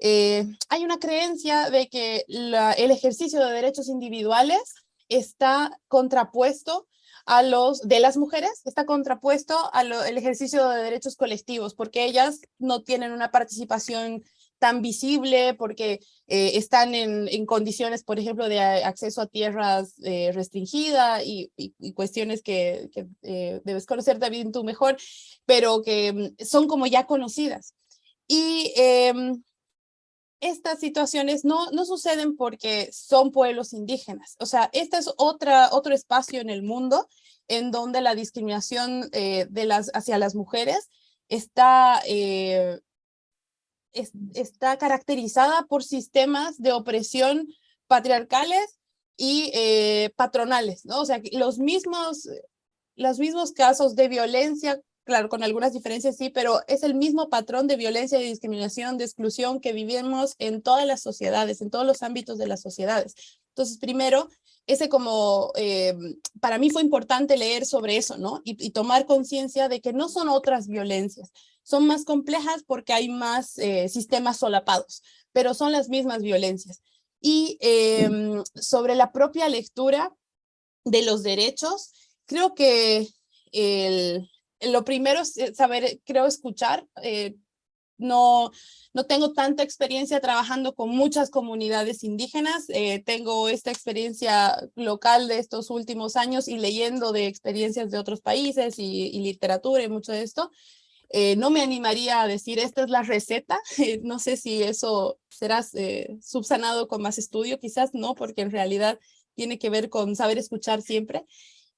hay una creencia de que el ejercicio de derechos individuales está contrapuesto a los de las mujeres, está contrapuesto al ejercicio de derechos colectivos, porque ellas no tienen una participación tan visible, porque están en condiciones, por ejemplo, de acceso a tierras restringida y cuestiones que debes conocer también tú mejor, pero que son como ya conocidas. Y estas situaciones no suceden porque son pueblos indígenas. O sea, este es otro espacio en el mundo en donde la discriminación hacia las mujeres está caracterizada por sistemas de opresión patriarcales y patronales, ¿no? O sea, los mismos casos de violencia, claro, con algunas diferencias sí, pero es el mismo patrón de violencia, de discriminación, de exclusión que vivimos en todas las sociedades, en todos los ámbitos de las sociedades. Entonces, primero, para mí fue importante leer sobre eso, ¿no? Y tomar conciencia de que no son otras violencias, son más complejas porque hay más sistemas solapados, pero son las mismas violencias. Y sobre la propia lectura de los derechos, creo que lo primero es saber, creo, escuchar. No tengo tanta experiencia trabajando con muchas comunidades indígenas, tengo esta experiencia local de estos últimos años y leyendo de experiencias de otros países y literatura y mucho de esto. No me animaría a decir esta es la receta, no sé si eso será subsanado con más estudio, quizás no, porque en realidad tiene que ver con saber escuchar siempre.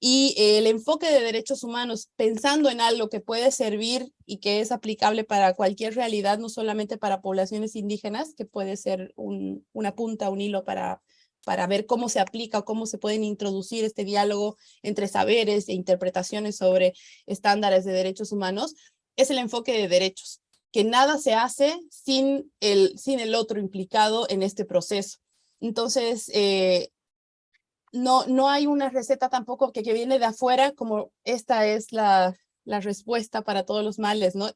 Y el enfoque de derechos humanos, pensando en algo que puede servir y que es aplicable para cualquier realidad, no solamente para poblaciones indígenas, que puede ser una punta, un hilo para ver cómo se aplica o cómo se pueden introducir este diálogo entre saberes e interpretaciones sobre estándares de derechos humanos, es el enfoque de derechos, que nada se hace sin el otro implicado en este proceso. Entonces, no hay una receta tampoco que viene de afuera, como esta es la respuesta para todos los males, ¿no?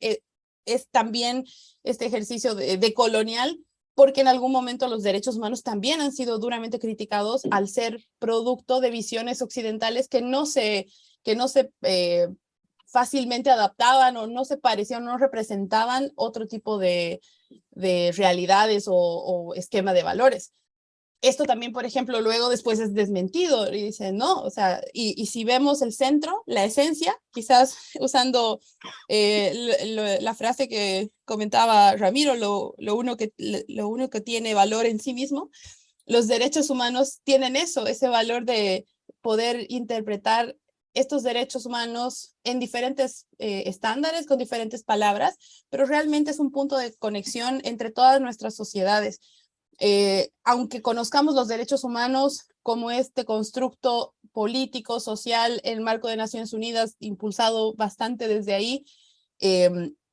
Es también este ejercicio de colonial, porque en algún momento los derechos humanos también han sido duramente criticados al ser producto de visiones occidentales que no se fácilmente adaptaban o no se parecían, no representaban otro tipo de realidades o esquema de valores. Esto también, por ejemplo, luego después es desmentido y dicen, no, o sea, y si vemos el centro, la esencia, quizás usando la frase que comentaba Ramiro, lo único que tiene valor en sí mismo, los derechos humanos tienen eso, ese valor de poder interpretar estos derechos humanos en diferentes estándares, con diferentes palabras, pero realmente es un punto de conexión entre todas nuestras sociedades. Aunque conozcamos los derechos humanos como este constructo político, social, en el marco de Naciones Unidas, impulsado bastante desde ahí,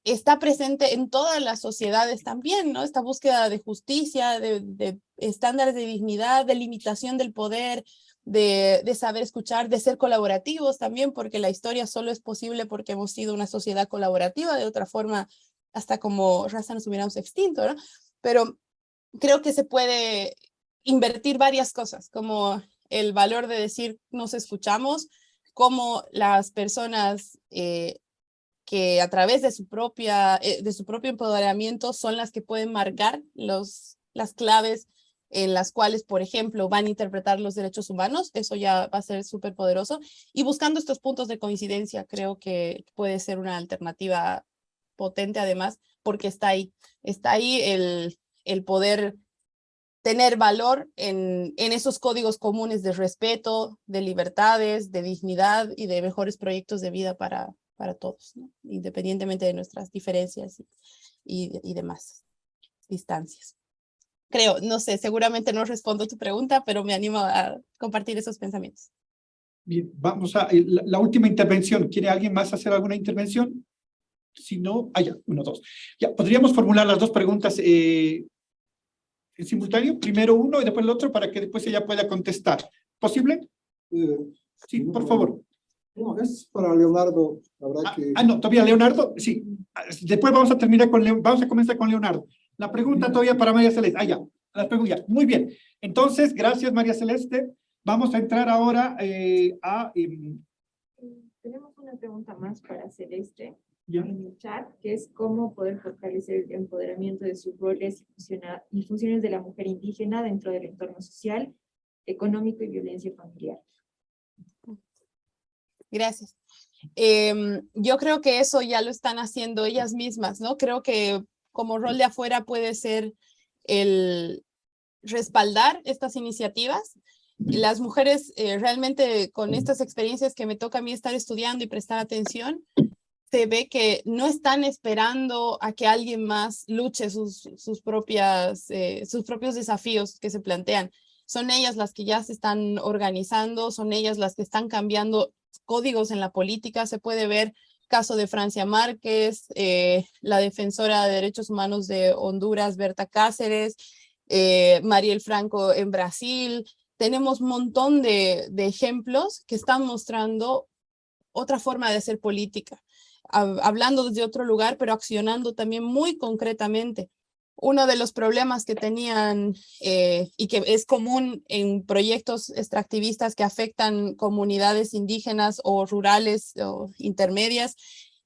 está presente en todas las sociedades también, ¿no? Esta búsqueda de justicia, de estándares de dignidad, de limitación del poder, de saber escuchar, de ser colaborativos también, porque la historia solo es posible porque hemos sido una sociedad colaborativa, de otra forma, hasta como raza nos hubiéramos extinto, ¿no? Pero creo que se puede invertir varias cosas, como el valor de decir nos escuchamos, como las personas que a través de su propio empoderamiento son las que pueden marcar las claves en las cuales, por ejemplo, van a interpretar los derechos humanos, eso ya va a ser súper poderoso, y buscando estos puntos de coincidencia, creo que puede ser una alternativa potente además, porque está ahí el poder tener valor en esos códigos comunes de respeto, de libertades, de dignidad y de mejores proyectos de vida para todos, ¿no? Independientemente de nuestras diferencias y demás distancias. Creo, no sé, seguramente no respondo a tu pregunta, pero me animo a compartir esos pensamientos. Bien, vamos a la última intervención. ¿Quiere alguien más hacer alguna intervención? Si no, ya, 1, 2. Ya, podríamos formular las dos preguntas en simultáneo, primero uno y después el otro, para que después ella pueda contestar. ¿Posible? Sí, por favor. No, es para Leonardo, la verdad que... no, todavía Leonardo, sí. Después vamos a terminar vamos a comenzar con Leonardo. La pregunta todavía para María Celeste. Ya, las preguntas. Muy bien. Entonces, gracias María Celeste. Vamos a entrar ahora Tenemos una pregunta más para Celeste ya. en el chat, que es cómo poder fortalecer el empoderamiento de sus roles y funciones de la mujer indígena dentro del entorno social, económico y violencia familiar. Gracias. Yo creo que eso ya lo están haciendo ellas mismas, ¿no? Creo que como rol de afuera puede ser el respaldar estas iniciativas. Las mujeres realmente con estas experiencias que me toca a mí estar estudiando y prestar atención, se ve que no están esperando a que alguien más luche sus propios desafíos que se plantean. son ellas las que ya se están organizando, son ellas las que están cambiando códigos en la política. Se puede ver caso de Francia Márquez, la defensora de derechos humanos de Honduras, Berta Cáceres, Mariel Franco en Brasil. Tenemos un montón de ejemplos que están mostrando otra forma de hacer política, hablando desde otro lugar, pero accionando también muy concretamente. Uno de los problemas que tenían y que es común en proyectos extractivistas que afectan comunidades indígenas o rurales o intermedias,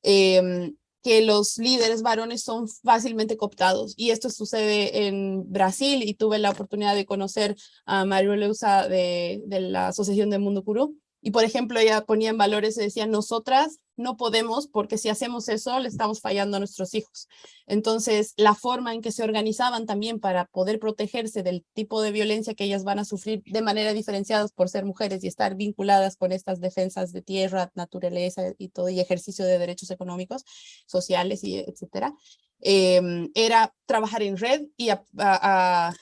que los líderes varones son fácilmente cooptados. Y esto sucede en Brasil, y tuve la oportunidad de conocer a María Leusa de la Asociación de Mundo Curú. Y, por ejemplo, ella ponía en valores y decía, nosotras no podemos, porque si hacemos eso, le estamos fallando a nuestros hijos. Entonces, la forma en que se organizaban también para poder protegerse del tipo de violencia que ellas van a sufrir de manera diferenciada por ser mujeres y estar vinculadas con estas defensas de tierra, naturaleza y todo, y ejercicio de derechos económicos, sociales, y etcétera, era trabajar en red y a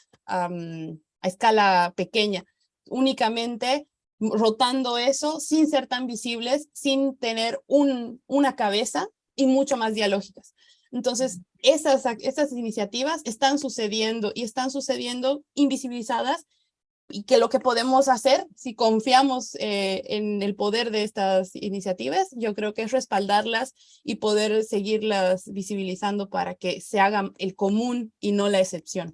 escala pequeña, únicamente rotando eso sin ser tan visibles, sin tener una cabeza y mucho más dialógicas. Entonces, esas iniciativas están sucediendo y están sucediendo invisibilizadas, y que lo que podemos hacer, si confiamos en el poder de estas iniciativas, yo creo que es respaldarlas y poder seguirlas visibilizando para que se haga el común y no la excepción.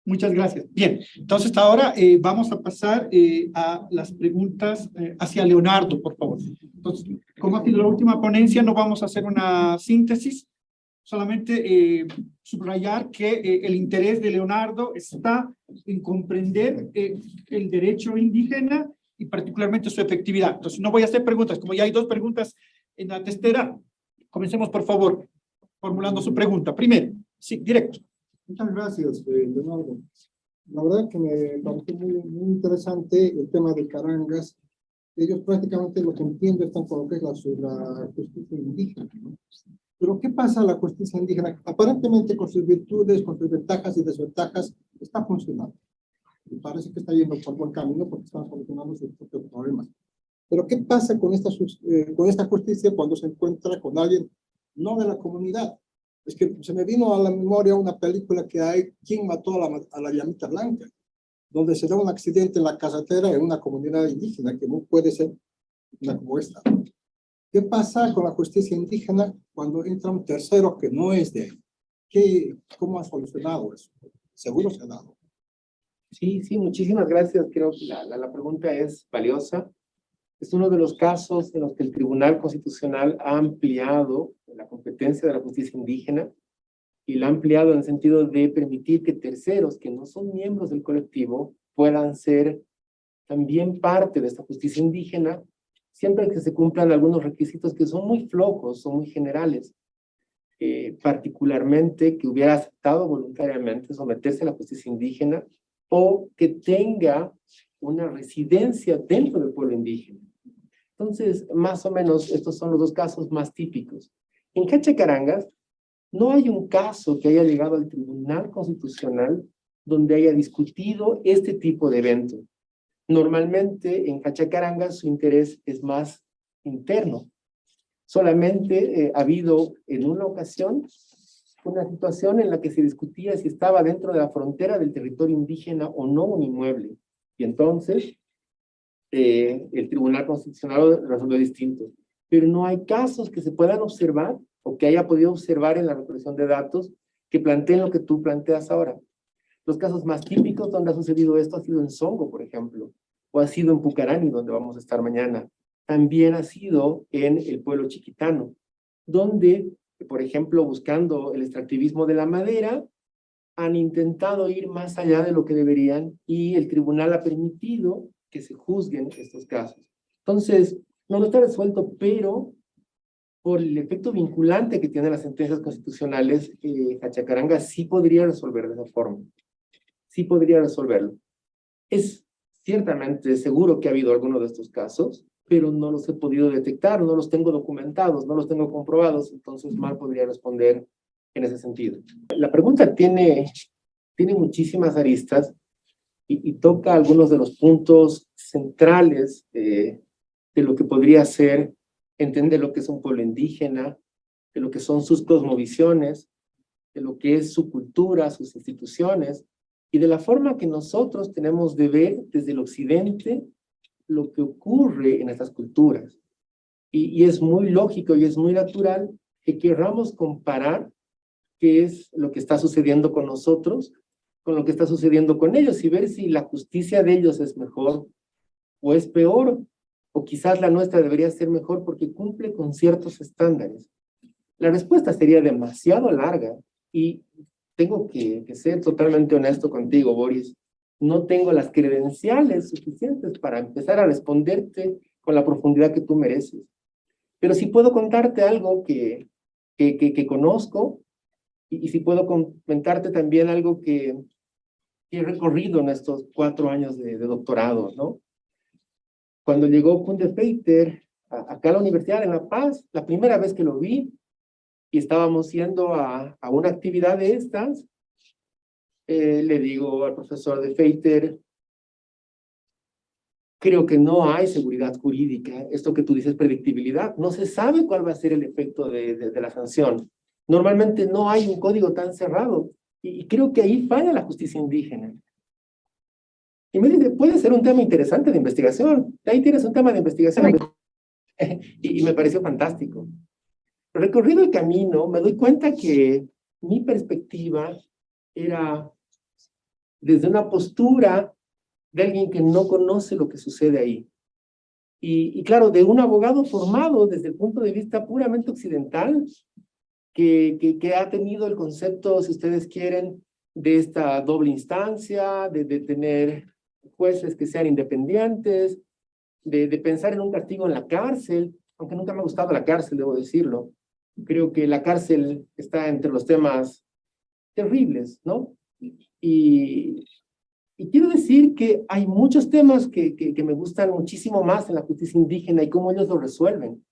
Muchas gracias. Bien, entonces ahora vamos a pasar a las preguntas hacia Leonardo, por favor. Entonces, como ha sido la última ponencia, no vamos a hacer una síntesis, solamente subrayar que el interés de Leonardo está en comprender el derecho indígena y particularmente su efectividad. Entonces, no voy a hacer preguntas, como ya hay 2 preguntas en la testera. Comencemos, por favor, formulando su pregunta. Primero, sí, directo. Muchas gracias, Leonardo. La verdad que me pareció muy interesante el tema de Carangas. Ellos prácticamente lo que entiendo están con lo que es la justicia indígena, ¿no? Pero ¿qué pasa a la justicia indígena? Aparentemente con sus virtudes, con sus ventajas y desventajas, está funcionando. Y parece que está yendo por buen camino porque están solucionando sus propios problemas. Pero ¿qué pasa con esta justicia cuando se encuentra con alguien no de la comunidad? Es que se me vino a la memoria una película que hay, ¿Quién mató a la llamita blanca?, donde se da un accidente en la carretera en una comunidad indígena que no puede ser una como esta. ¿Qué pasa con la justicia indígena cuando entra un tercero que no es de él? ¿Cómo ha solucionado eso? Seguro se ha dado. Sí, muchísimas gracias. Creo que la pregunta es valiosa. Es uno de los casos en los que el Tribunal Constitucional ha ampliado la competencia de la justicia indígena, y la ha ampliado en el sentido de permitir que terceros que no son miembros del colectivo puedan ser también parte de esta justicia indígena, siempre que se cumplan algunos requisitos que son muy flojos, son muy generales. Particularmente que hubiera aceptado voluntariamente someterse a la justicia indígena, o que tenga una residencia dentro del pueblo indígena. Entonces, más o menos, estos son los 2 casos más típicos. En Cachacarangas, no hay un caso que haya llegado al Tribunal Constitucional donde haya discutido este tipo de evento. Normalmente, en Cachacarangas, su interés es más interno. Solamente ha habido en una ocasión una situación en la que se discutía si estaba dentro de la frontera del territorio indígena o no un inmueble. Y entonces, el Tribunal Constitucional resolvió distinto. Pero no hay casos que se puedan observar o que haya podido observar en la recolección de datos que planteen lo que tú planteas ahora. Los casos más típicos donde ha sucedido esto ha sido en Songo, por ejemplo, o ha sido en Pucarani, donde vamos a estar mañana. También ha sido en el pueblo chiquitano, donde, por ejemplo, buscando el extractivismo de la madera, han intentado ir más allá de lo que deberían, y el tribunal ha permitido que se juzguen estos casos. Entonces, no está resuelto, pero por el efecto vinculante que tienen las sentencias constitucionales, Cachacaranga sí podría resolver de esa forma. Sí podría resolverlo. Es ciertamente seguro que ha habido alguno de estos casos, pero no los he podido detectar, no los tengo documentados, no los tengo comprobados, entonces mal podría responder en ese sentido. La pregunta tiene muchísimas aristas, y toca algunos de los puntos centrales de lo que podría ser entender lo que es un pueblo indígena, de lo que son sus cosmovisiones, de lo que es su cultura, sus instituciones, y de la forma que nosotros tenemos de ver desde el occidente lo que ocurre en estas culturas. Y es muy lógico y es muy natural que querramos comparar qué es lo que está sucediendo con nosotros, con lo que está sucediendo con ellos, y ver si la justicia de ellos es mejor o es peor, o quizás la nuestra debería ser mejor porque cumple con ciertos estándares. La respuesta sería demasiado larga, y tengo que ser totalmente honesto contigo, Boris. No tengo las credenciales suficientes para empezar a responderte con la profundidad que tú mereces. Pero sí puedo contarte algo que conozco, y sí puedo comentarte también algo que he recorrido en estos 4 años de doctorado, ¿no? Cuando llegó Koen de Feiter acá a la Universidad en La Paz, la primera vez que lo vi, y estábamos yendo a una actividad de estas, le digo al profesor de Feiter, creo que no hay seguridad jurídica. Esto que tú dices, predictibilidad, no se sabe cuál va a ser el efecto de la sanción. Normalmente no hay un código tan cerrado, y creo que ahí falla la justicia indígena. Y me dice, puede ser un tema interesante de investigación. Ahí tienes un tema de investigación. Y me pareció fantástico. Recorrido el camino, me doy cuenta que mi perspectiva era desde una postura de alguien que no conoce lo que sucede ahí. Y claro, de un abogado formado desde el punto de vista puramente occidental, que ha tenido el concepto, si ustedes quieren, de esta doble instancia, de tener jueces que sean independientes, de pensar en un castigo en la cárcel, aunque nunca me ha gustado la cárcel, debo decirlo. Creo que la cárcel está entre los temas terribles, ¿no? Y quiero decir que hay muchos temas que me gustan muchísimo más en la justicia indígena y cómo ellos lo resuelven,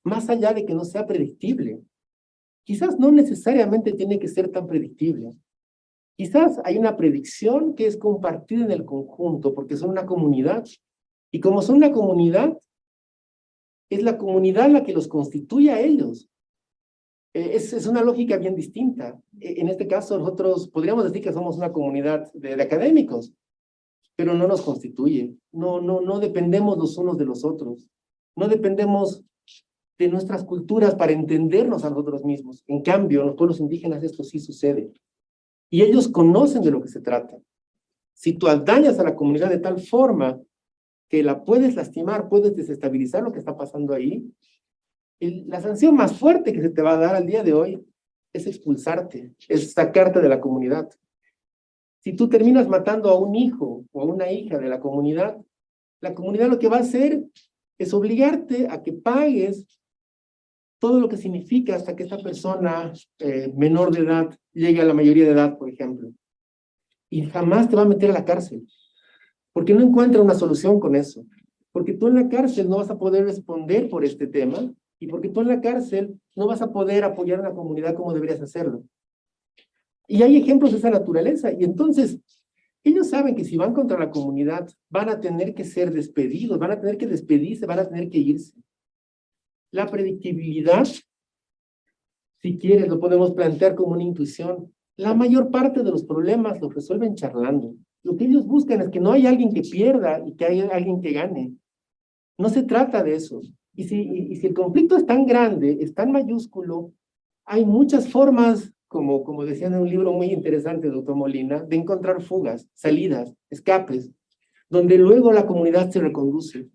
más allá de que no sea predictible. Quizás no necesariamente tiene que ser tan predictible. Quizás hay una predicción que es compartida en el conjunto, porque son una comunidad. Y como son una comunidad, es la comunidad la que los constituye a ellos. Es una lógica bien distinta. En este caso, nosotros podríamos decir que somos una comunidad de académicos, pero no nos constituye. No dependemos los unos de los otros. No dependemos de nuestras culturas para entendernos a nosotros mismos. En cambio, en los pueblos indígenas esto sí sucede. Y ellos conocen de lo que se trata. Si tú dañas a la comunidad de tal forma que la puedes lastimar, puedes desestabilizar lo que está pasando ahí, la sanción más fuerte que se te va a dar al día de hoy es expulsarte, es sacarte de la comunidad. Si tú terminas matando a un hijo o a una hija de la comunidad lo que va a hacer es obligarte a que pagues todo lo que significa hasta que esta persona menor de edad llegue a la mayoría de edad, por ejemplo. Y jamás te va a meter a la cárcel, porque no encuentra una solución con eso. Porque tú en la cárcel no vas a poder responder por este tema, y porque tú en la cárcel no vas a poder apoyar a la comunidad como deberías hacerlo. Y hay ejemplos de esa naturaleza, y entonces ellos saben que si van contra la comunidad van a tener que ser despedidos, van a tener que despedirse, van a tener que irse. La predictibilidad, si quieres, lo podemos plantear como una intuición. La mayor parte de los problemas los resuelven charlando. Lo que ellos buscan es que no haya alguien que pierda y que haya alguien que gane. No se trata de eso. Y si el conflicto es tan grande, es tan mayúsculo, hay muchas formas, como decía en un libro muy interesante, doctor Molina, de encontrar fugas, salidas, escapes, donde luego la comunidad se reconduce.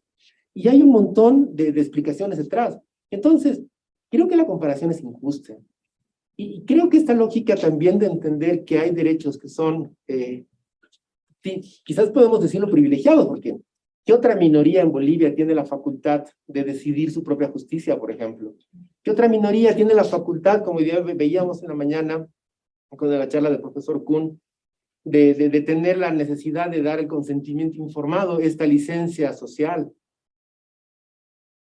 Y hay un montón de explicaciones detrás. Entonces, creo que la comparación es injusta. Y creo que esta lógica también de entender que hay derechos que son, sí, quizás podemos decirlo privilegiados, porque ¿qué otra minoría en Bolivia tiene la facultad de decidir su propia justicia, por ejemplo? ¿Qué otra minoría tiene la facultad, como ya veíamos en la mañana con la charla del profesor Koen, de tener la necesidad de dar el consentimiento informado, esta licencia social?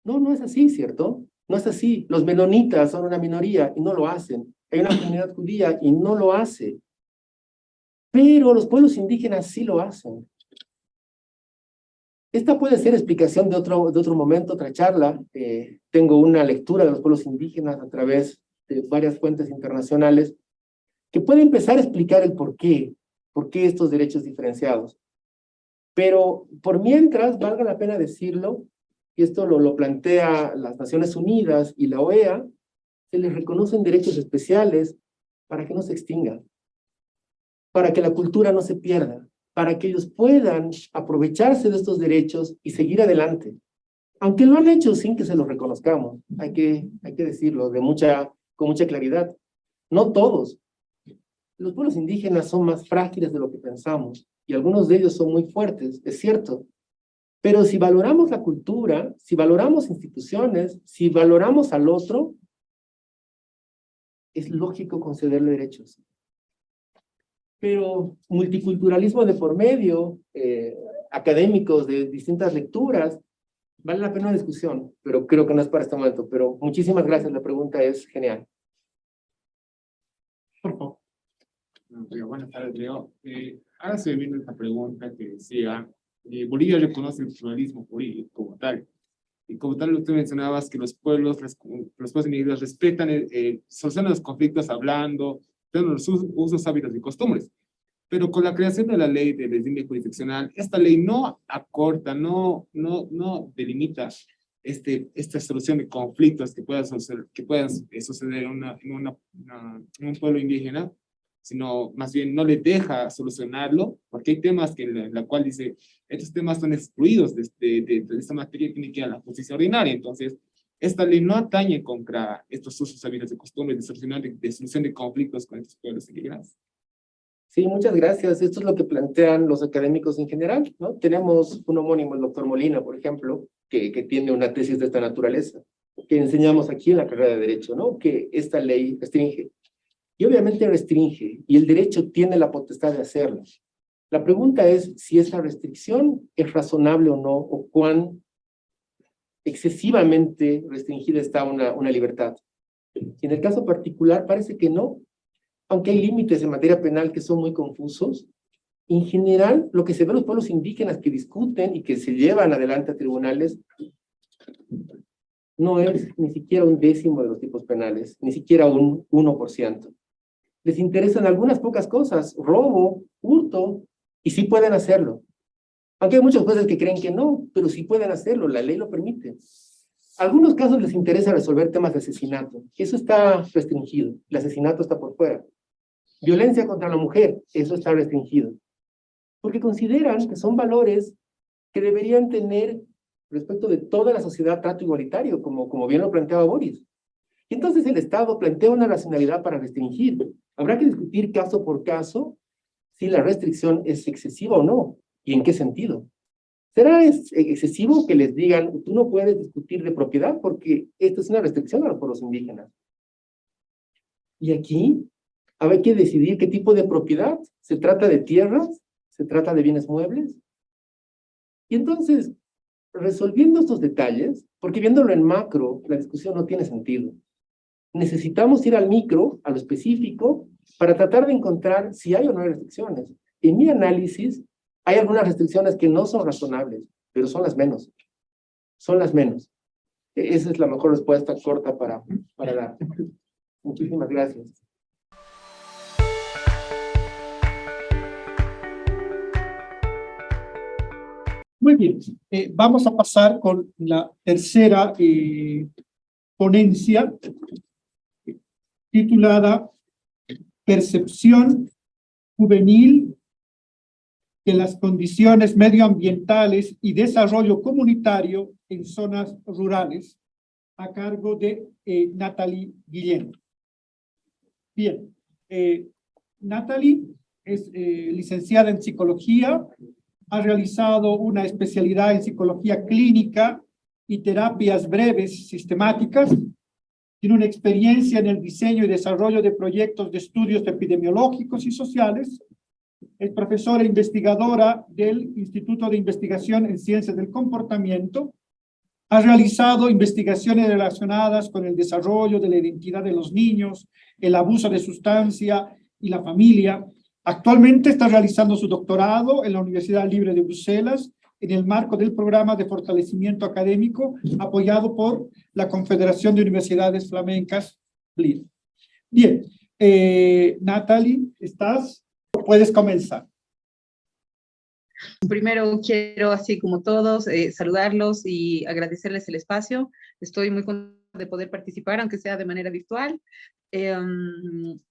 No es así, ¿cierto? No es así. Los menonitas son una minoría y no lo hacen. Hay una comunidad judía y no lo hace. pero los pueblos indígenas sí lo hacen. Esta puede ser explicación de otro momento, otra charla. Tengo una lectura de los pueblos indígenas a través de varias fuentes internacionales que puede empezar a explicar el por qué estos derechos diferenciados. Pero por mientras, valga la pena decirlo, y esto lo plantea las Naciones Unidas y la OEA, se les reconocen derechos especiales para que no se extingan, para que la cultura no se pierda, para que ellos puedan aprovecharse de estos derechos y seguir adelante. Aunque lo han hecho sin que se los reconozcamos, hay que decirlo con mucha claridad. No todos. Los pueblos indígenas son más frágiles de lo que pensamos, y algunos de ellos son muy fuertes, es cierto. Pero si valoramos la cultura, si valoramos instituciones, si valoramos al otro, es lógico concederle derechos. Pero multiculturalismo de por medio, académicos de distintas lecturas, vale la pena una discusión, pero creo que no es para este momento. Pero muchísimas gracias, la pregunta es genial. Por favor. Buenas tardes, Leo. Ahora se viene esta pregunta que decía, Bolivia reconoce el pluralismo político como tal. Y como tal, usted mencionaba que los pueblos indígenas respetan, solucionan los conflictos hablando, tienen los usos, hábitos y costumbres. Pero con la creación de la ley de régimen jurisdiccional, esta ley no acorta, no delimita esta solución de conflictos que puedan suceder en un pueblo indígena, sino más bien no le deja solucionarlo, porque hay temas que en la cual dice, estos temas son excluidos de esta materia, tiene que ir a la justicia ordinaria. Entonces, esta ley no atañe contra estos usos, hábitos y costumbres de solución de conflictos con estos pueblos indígenas. Sí, muchas gracias. Esto es lo que plantean los académicos en general, ¿no? Tenemos un homónimo, el doctor Molina, por ejemplo, que tiene una tesis de esta naturaleza, que enseñamos aquí en la carrera de Derecho, ¿no? Que esta ley restringe. Y obviamente restringe, y el derecho tiene la potestad de hacerlo. La pregunta es si esa restricción es razonable o no, o cuán excesivamente restringida está una libertad. Y en el caso particular parece que no, aunque hay límites en materia penal que son muy confusos. En general, lo que se ve en los pueblos indígenas que discuten y que se llevan adelante a tribunales no es ni siquiera 1/10 de los tipos penales, ni siquiera un 1%. Les interesan algunas pocas cosas, robo, hurto, y sí pueden hacerlo. Aunque hay muchos jueces que creen que no, pero sí pueden hacerlo, la ley lo permite. Algunos casos les interesa resolver temas de asesinato, eso está restringido, el asesinato está por fuera. Violencia contra la mujer, eso está restringido. Porque consideran que son valores que deberían tener respecto de toda la sociedad trato igualitario, como bien lo planteaba Boris. Y entonces el Estado plantea una racionalidad para restringir. Habrá que discutir caso por caso si la restricción es excesiva o no, y en qué sentido. ¿Será excesivo que les digan, tú no puedes discutir de propiedad porque esta es una restricción a los pueblos indígenas? Y aquí habrá que decidir qué tipo de propiedad. ¿Se trata de tierras? ¿Se trata de bienes muebles? Y entonces, resolviendo estos detalles, porque viéndolo en macro, la discusión no tiene sentido. Necesitamos ir al micro, a lo específico, para tratar de encontrar si hay o no hay restricciones. En mi análisis, hay algunas restricciones que no son razonables, pero son las menos. Son las menos. Esa es la mejor respuesta corta para dar. Muchísimas gracias. Muy bien, vamos a pasar con la tercera ponencia titulada Percepción juvenil de las condiciones medioambientales y desarrollo comunitario en zonas rurales, a cargo de Natalie Guillén. Bien, Natalie es licenciada en psicología, ha realizado una especialidad en psicología clínica y terapias breves sistemáticas. Tiene una experiencia en el diseño y desarrollo de proyectos de estudios epidemiológicos y sociales. Es profesora e investigadora del Instituto de Investigación en Ciencias del Comportamiento. Ha realizado investigaciones relacionadas con el desarrollo de la identidad de los niños, el abuso de sustancia y la familia, Actualmente está realizando su doctorado en la Universidad Libre de Bruselas en el marco del programa de fortalecimiento académico apoyado por la Confederación de Universidades Flamencas, FLIR. Bien, Natalie, ¿estás? Puedes comenzar. Primero quiero, así como todos, saludarlos y agradecerles el espacio. Estoy muy contenta de poder participar, aunque sea de manera virtual.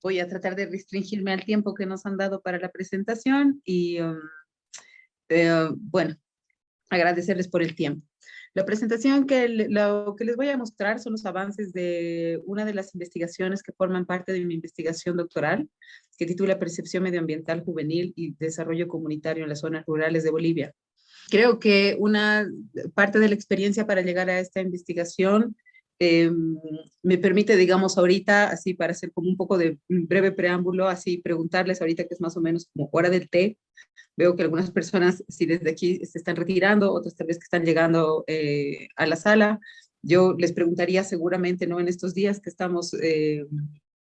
Voy a tratar de restringirme al tiempo que nos han dado para la presentación y, bueno, agradecerles por el tiempo. La presentación lo que les voy a mostrar son los avances de una de las investigaciones que forman parte de mi investigación doctoral, que titula Percepción Medioambiental Juvenil y Desarrollo Comunitario en las Zonas Rurales de Bolivia. Creo que una parte de la experiencia para llegar a esta investigación me permite, digamos, ahorita, así para hacer como un poco de breve preámbulo, así preguntarles ahorita que es más o menos como hora del té. Veo que algunas personas, si desde aquí se están retirando, otras tal vez que están llegando a la sala. Yo les preguntaría seguramente, ¿no? En estos días que estamos en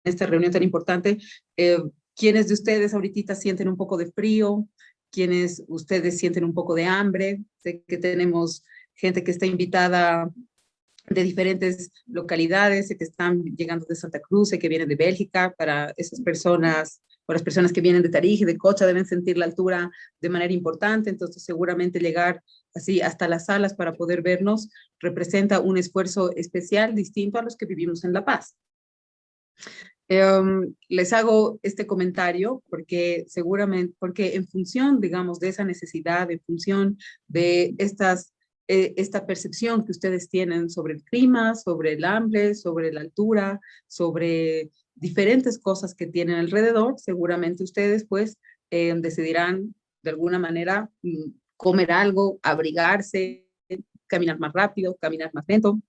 esta reunión tan importante, ¿quiénes de ustedes ahorita sienten un poco de frío? ¿Quiénes ustedes sienten un poco de hambre? Sé que tenemos gente que está invitada de diferentes localidades, que están llegando de Santa Cruz, que vienen de Bélgica. Para esas personas, o las personas que vienen de Tarija y de Cocha, deben sentir la altura de manera importante, entonces seguramente llegar así hasta las salas para poder vernos representa un esfuerzo especial distinto a los que vivimos en La Paz. Les hago este comentario porque seguramente, porque en función, digamos, de esa necesidad, en función de esta percepción que ustedes tienen sobre el clima, sobre el hambre, sobre la altura, sobre diferentes cosas que tienen alrededor, seguramente ustedes pues decidirán de alguna manera comer algo, abrigarse, caminar más rápido, caminar más lento.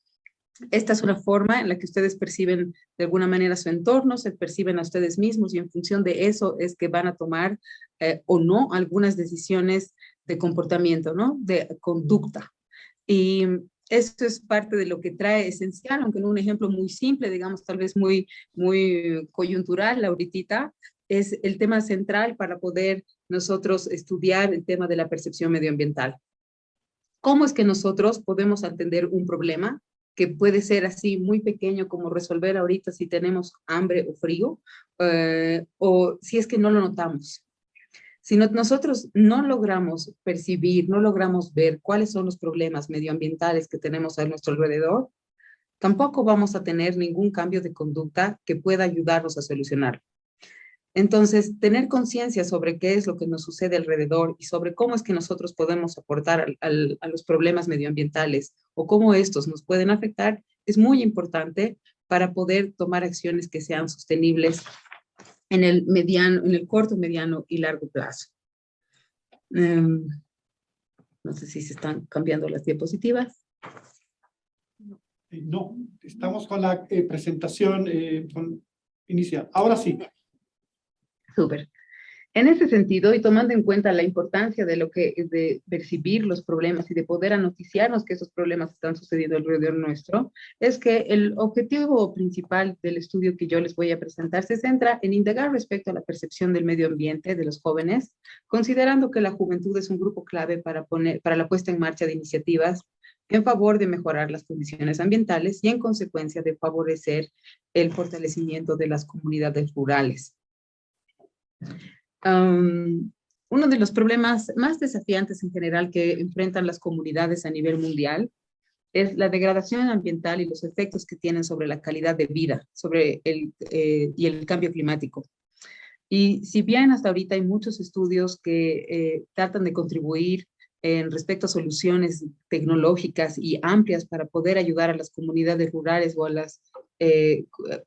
Esta es una forma en la que ustedes perciben de alguna manera su entorno, se perciben a ustedes mismos y en función de eso es que van a tomar o no algunas decisiones de comportamiento, ¿no? De conducta. Y esto es parte de lo que trae esencial, aunque en un ejemplo muy simple, digamos, tal vez muy coyuntural, ahorita, es el tema central para poder nosotros estudiar el tema de la percepción medioambiental. ¿Cómo es que nosotros podemos atender un problema que puede ser así muy pequeño como resolver ahorita si tenemos hambre o frío, o si es que no lo notamos? Si nosotros no logramos percibir, no logramos ver cuáles son los problemas medioambientales que tenemos a nuestro alrededor, tampoco vamos a tener ningún cambio de conducta que pueda ayudarnos a solucionarlo. Entonces, tener conciencia sobre qué es lo que nos sucede alrededor y sobre cómo es que nosotros podemos aportar a los problemas medioambientales o cómo estos nos pueden afectar es muy importante para poder tomar acciones que sean sostenibles en el corto, mediano y largo plazo. No sé si se están cambiando las diapositivas. No, estamos con la presentación inicial. Ahora sí. Súper. En ese sentido, y tomando en cuenta la importancia de lo que es de percibir los problemas y de poder anoticiarnos que esos problemas están sucediendo alrededor nuestro, es que el objetivo principal del estudio que yo les voy a presentar se centra en indagar respecto a la percepción del medio ambiente de los jóvenes, considerando que la juventud es un grupo clave para la puesta en marcha de iniciativas en favor de mejorar las condiciones ambientales y en consecuencia de favorecer el fortalecimiento de las comunidades rurales. Uno de los problemas más desafiantes en general que enfrentan las comunidades a nivel mundial es la degradación ambiental y los efectos que tienen sobre la calidad de vida, y el cambio climático. Y si bien hasta ahorita hay muchos estudios que tratan de contribuir en respecto a soluciones tecnológicas y amplias para poder ayudar a las comunidades rurales o a las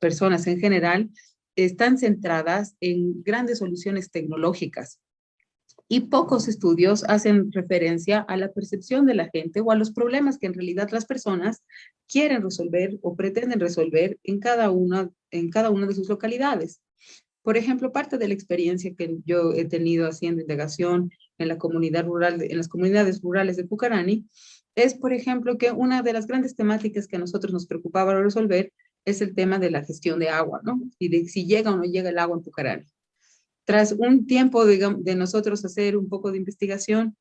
personas en general, están centradas en grandes soluciones tecnológicas y pocos estudios hacen referencia a la percepción de la gente o a los problemas que en realidad las personas quieren resolver o pretenden resolver en cada una de sus localidades. Por ejemplo, parte de la experiencia que yo he tenido haciendo indagación en la comunidad rural, en las comunidades rurales de Pucarani, es, por ejemplo, que una de las grandes temáticas que a nosotros nos preocupaba resolver es el tema de la gestión de agua, ¿no? Y de si llega o no llega el agua en Pucarani. Tras un tiempo de nosotros hacer un poco de investigación,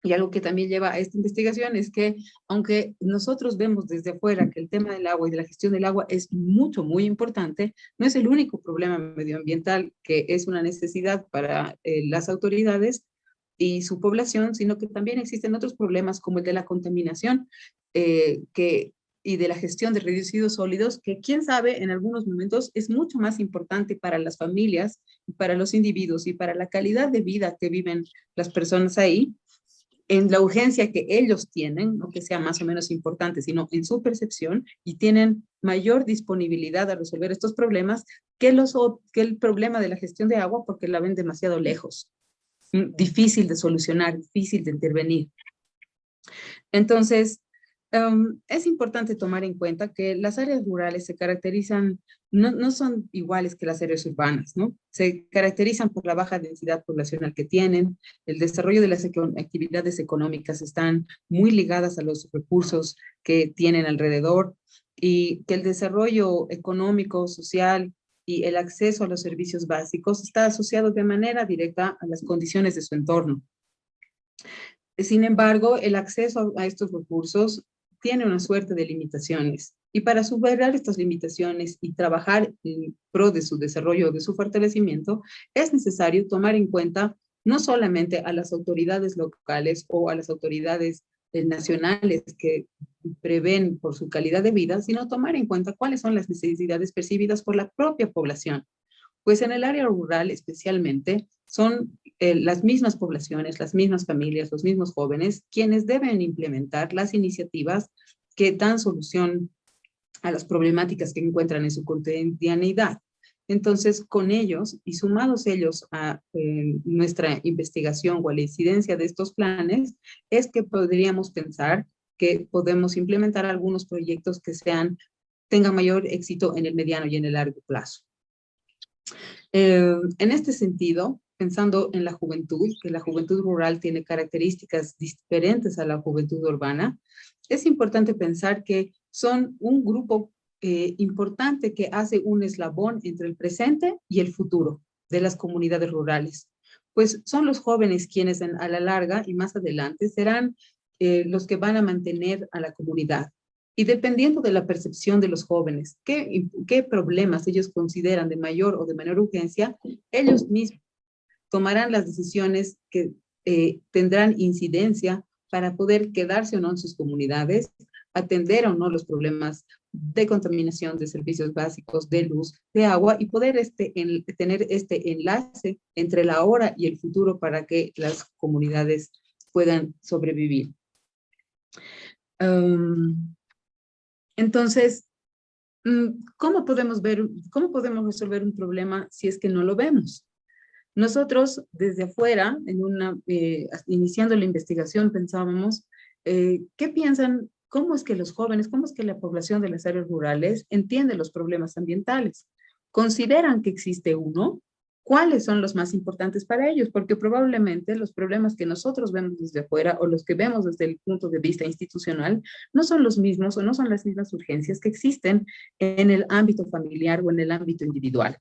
y algo que también lleva a esta investigación es que, aunque nosotros vemos desde afuera que el tema del agua y de la gestión del agua es muy importante, no es el único problema medioambiental que es una necesidad para las autoridades y su población, sino que también existen otros problemas como el de la contaminación y de la gestión de residuos sólidos, que quién sabe en algunos momentos es mucho más importante para las familias, para los individuos y para la calidad de vida que viven las personas ahí, en la urgencia que ellos tienen, no que sea más o menos importante, sino en su percepción, y tienen mayor disponibilidad a resolver estos problemas que el problema de la gestión de agua, porque la ven demasiado lejos, difícil de solucionar, difícil de intervenir. Entonces, es importante tomar en cuenta que las áreas rurales se caracterizan, no son iguales que las áreas urbanas, ¿no? Se caracterizan por la baja densidad poblacional que tienen, el desarrollo de las actividades económicas están muy ligadas a los recursos que tienen alrededor, y que el desarrollo económico, social y el acceso a los servicios básicos está asociado de manera directa a las condiciones de su entorno. Sin embargo, el acceso a estos recursos tiene una suerte de limitaciones, y para superar estas limitaciones y trabajar en pro de su desarrollo, de su fortalecimiento, es necesario tomar en cuenta no solamente a las autoridades locales o a las autoridades nacionales que prevén por su calidad de vida, sino tomar en cuenta cuáles son las necesidades percibidas por la propia población. Pues en el área rural especialmente son las mismas poblaciones, las mismas familias, los mismos jóvenes quienes deben implementar las iniciativas que dan solución a las problemáticas que encuentran en su cotidianeidad. Entonces, con ellos y sumados ellos a nuestra investigación o a la incidencia de estos planes, es que podríamos pensar que podemos implementar algunos proyectos que tengan mayor éxito en el mediano y en el largo plazo. En este sentido, pensando en la juventud, que la juventud rural tiene características diferentes a la juventud urbana, es importante pensar que son un grupo importante que hace un eslabón entre el presente y el futuro de las comunidades rurales. Pues son los jóvenes quienes a la larga y más adelante serán los que van a mantener a la comunidad. Y dependiendo de la percepción de los jóvenes, qué problemas ellos consideran de mayor o de menor urgencia, ellos mismos tomarán las decisiones que tendrán incidencia para poder quedarse o no en sus comunidades, atender o no los problemas de contaminación, de servicios básicos, de luz, de agua, y poder tener este enlace entre la ahora y el futuro para que las comunidades puedan sobrevivir. Entonces, ¿cómo podemos resolver un problema si es que no lo vemos? Nosotros, desde afuera, iniciando la investigación, pensábamos, ¿qué piensan? ¿Cómo es que los jóvenes, cómo es que la población de las áreas rurales entiende los problemas ambientales? ¿Consideran que existe uno? ¿Cuáles son los más importantes para ellos? Porque probablemente los problemas que nosotros vemos desde afuera o los que vemos desde el punto de vista institucional no son los mismos o no son las mismas urgencias que existen en el ámbito familiar o en el ámbito individual.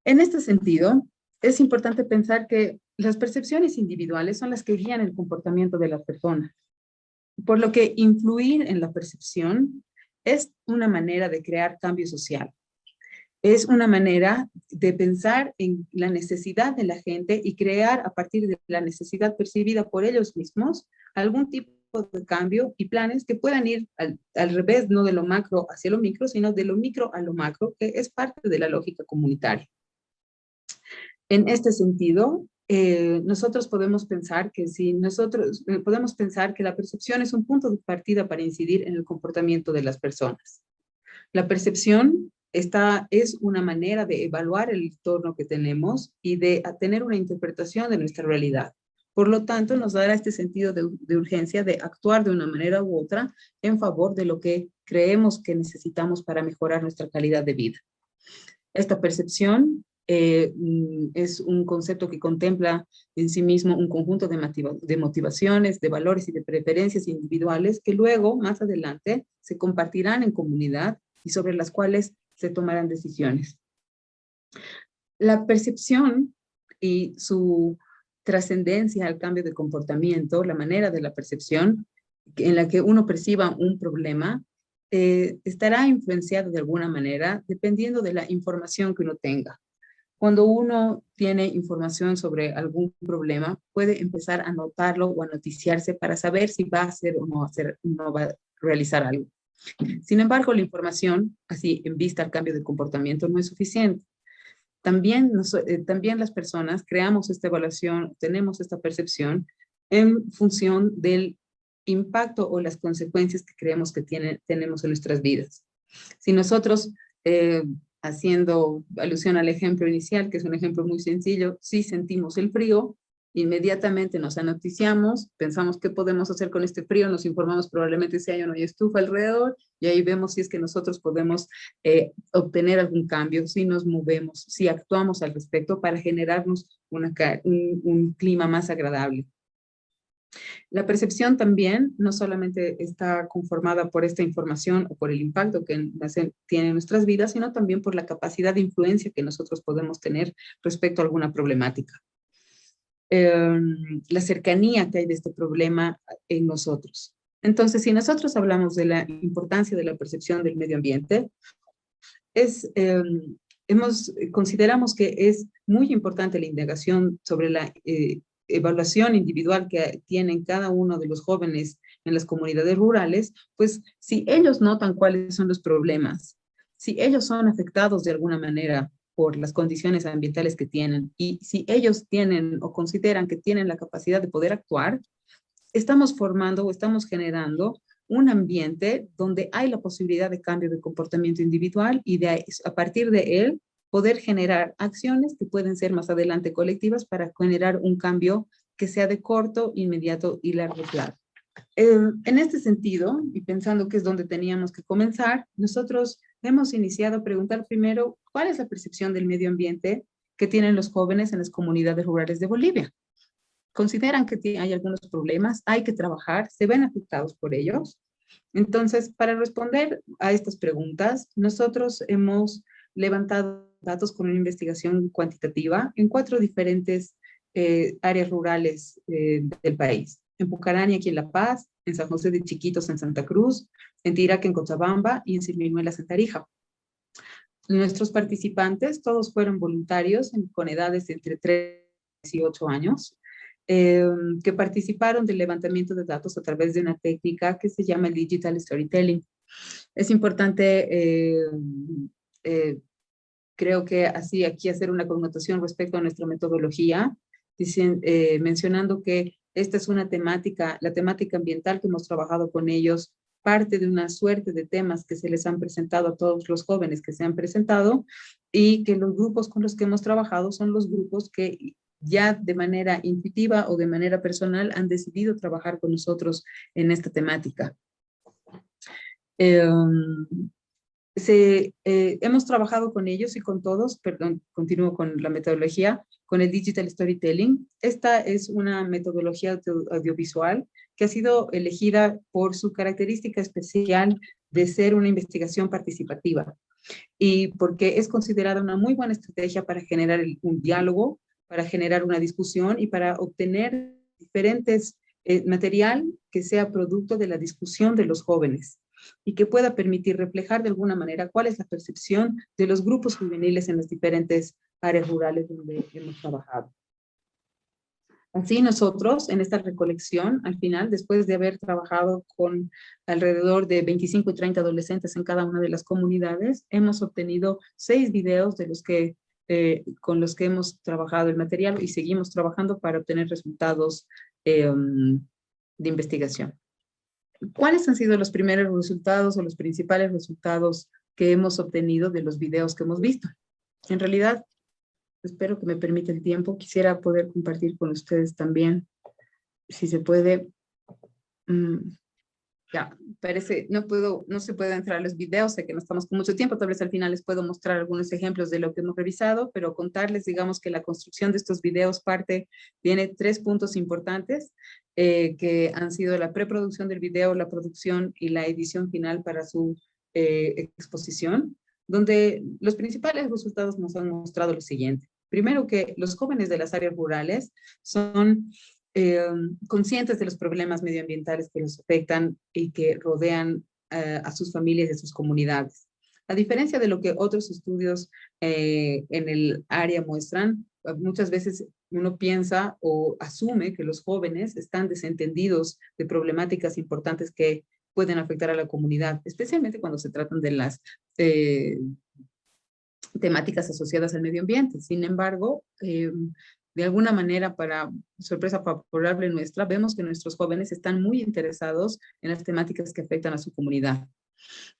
En este sentido, es importante pensar que las percepciones individuales son las que guían el comportamiento de las personas, por lo que influir en la percepción es una manera de crear cambio social. Es una manera de pensar en la necesidad de la gente y crear a partir de la necesidad percibida por ellos mismos algún tipo de cambio y planes que puedan ir al revés, no de lo macro hacia lo micro, sino de lo micro a lo macro, que es parte de la lógica comunitaria. En este sentido, nosotros podemos pensar que la percepción es un punto de partida para incidir en el comportamiento de las personas. La percepción es una manera de evaluar el entorno que tenemos y de tener una interpretación de nuestra realidad. Por lo tanto, nos dará este sentido de urgencia de actuar de una manera u otra en favor de lo que creemos que necesitamos para mejorar nuestra calidad de vida. Esta percepción es un concepto que contempla en sí mismo un conjunto de motivaciones, de valores y de preferencias individuales que luego, más adelante, se compartirán en comunidad y sobre las cuales se tomarán decisiones. La percepción y su trascendencia al cambio de comportamiento, la manera de la percepción en la que uno perciba un problema, estará influenciado de alguna manera dependiendo de la información que uno tenga. Cuando uno tiene información sobre algún problema, puede empezar a notarlo o a noticiarse para saber si va a hacer o no va a realizar algo. Sin embargo, la información, así en vista al cambio de comportamiento, no es suficiente. También las personas creamos esta evaluación, tenemos esta percepción en función del impacto o las consecuencias que creemos que tenemos en nuestras vidas. Si nosotros, haciendo alusión al ejemplo inicial, que es un ejemplo muy sencillo, si sentimos el frío, inmediatamente nos anoticiamos, pensamos qué podemos hacer con este frío, nos informamos probablemente si hay o no hay estufa alrededor, y ahí vemos si es que nosotros podemos obtener algún cambio, si nos movemos, si actuamos al respecto para generarnos un clima más agradable. La percepción también no solamente está conformada por esta información o por el impacto que tiene en nuestras vidas, sino también por la capacidad de influencia que nosotros podemos tener respecto a alguna problemática. La cercanía que hay de este problema en nosotros. Entonces, si nosotros hablamos de la importancia de la percepción del medio ambiente, consideramos que es muy importante la indagación sobre la evaluación individual que tienen cada uno de los jóvenes en las comunidades rurales, pues si ellos notan cuáles son los problemas, si ellos son afectados de alguna manera por las condiciones ambientales que tienen y si ellos tienen o consideran que tienen la capacidad de poder actuar, estamos formando o estamos generando un ambiente donde hay la posibilidad de cambio de comportamiento individual y a partir de él poder generar acciones que pueden ser más adelante colectivas para generar un cambio que sea de corto, inmediato y largo plazo. En este sentido, y pensando que es donde teníamos que comenzar, nosotros hemos iniciado a preguntar primero cuál es la percepción del medio ambiente que tienen los jóvenes en las comunidades rurales de Bolivia. ¿Consideran que hay algunos problemas? ¿Hay que trabajar? ¿Se ven afectados por ellos? Entonces, para responder a estas preguntas, nosotros hemos levantado datos con una investigación cuantitativa en 4 diferentes áreas rurales del país. En Pucarani, aquí en La Paz, en San José de Chiquitos, en Santa Cruz, en Tiraque, en Cochabamba y en Silminuelas, en Tarija. Nuestros participantes, todos fueron voluntarios con edades entre 3 y 8 años, que participaron del levantamiento de datos a través de una técnica que se llama el Digital Storytelling. Es importante, creo que así aquí hacer una connotación respecto a nuestra metodología, mencionando que esta es una temática, la temática ambiental que hemos trabajado con ellos, parte de una suerte de temas que se les han presentado a todos los jóvenes que se han presentado y que los grupos con los que hemos trabajado son los grupos que ya de manera intuitiva o de manera personal han decidido trabajar con nosotros en esta temática. Hemos trabajado con ellos y con todos, perdón, continúo con la metodología, con el Digital Storytelling. Esta es una metodología audiovisual que ha sido elegida por su característica especial de ser una investigación participativa y porque es considerada una muy buena estrategia para generar un diálogo, para generar una discusión y para obtener diferentes material que sea producto de la discusión de los jóvenes y que pueda permitir reflejar de alguna manera cuál es la percepción de los grupos juveniles en las diferentes áreas rurales donde hemos trabajado. Así nosotros, en esta recolección, al final, después de haber trabajado con alrededor de 25 y 30 adolescentes en cada una de las comunidades, hemos obtenido 6 videos de los que, con los que hemos trabajado el material y seguimos trabajando para obtener resultados de investigación. ¿Cuáles han sido los primeros resultados o los principales resultados que hemos obtenido de los videos que hemos visto? En realidad, espero que me permita el tiempo. Quisiera poder compartir con ustedes también, si se puede. Ya, parece, no se puede entrar a los videos, sé que no estamos con mucho tiempo, tal vez al final les puedo mostrar algunos ejemplos de lo que hemos revisado, pero contarles, digamos, que la construcción de estos videos tiene 3 puntos importantes, que han sido la preproducción del video, la producción y la edición final para su exposición. donde los principales resultados nos han mostrado lo siguiente. Primero, que los jóvenes de las áreas rurales son conscientes de los problemas medioambientales que los afectan y que rodean a sus familias y a sus comunidades. A diferencia de lo que otros estudios en el área muestran, muchas veces uno piensa o asume que los jóvenes están desentendidos de problemáticas importantes que pueden afectar a la comunidad, especialmente cuando se tratan de las temáticas asociadas al medio ambiente. Sin embargo, de alguna manera, para sorpresa favorable nuestra, vemos que nuestros jóvenes están muy interesados en las temáticas que afectan a su comunidad.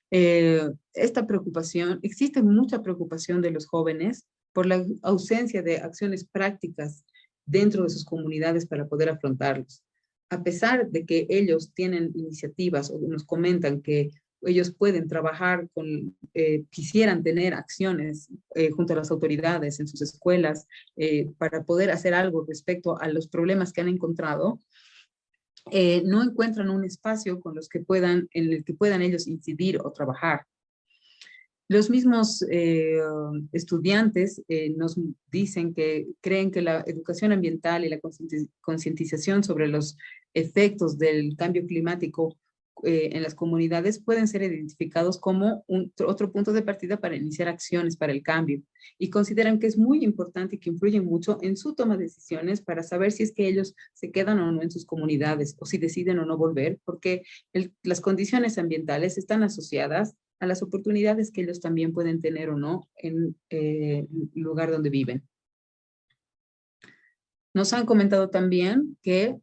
Esta preocupación, existe mucha preocupación de los jóvenes por la ausencia de acciones prácticas dentro de sus comunidades para poder afrontarlos. A pesar de que ellos tienen iniciativas o nos comentan que ellos pueden trabajar con, quisieran tener acciones junto a las autoridades en sus escuelas para poder hacer algo respecto a los problemas que han encontrado, no encuentran un espacio con los que puedan, en el que puedan ellos incidir o trabajar. Los mismos estudiantes nos dicen que creen que la educación ambiental y la concientización sobre los efectos del cambio climático en las comunidades pueden ser identificados como otro punto de partida para iniciar acciones para el cambio, y consideran que es muy importante y que influyen mucho en su toma de decisiones para saber si es que ellos se quedan o no en sus comunidades o si deciden o no volver, porque las condiciones ambientales están asociadas a las oportunidades que ellos también pueden tener o no en el lugar donde viven. Nos han comentado también que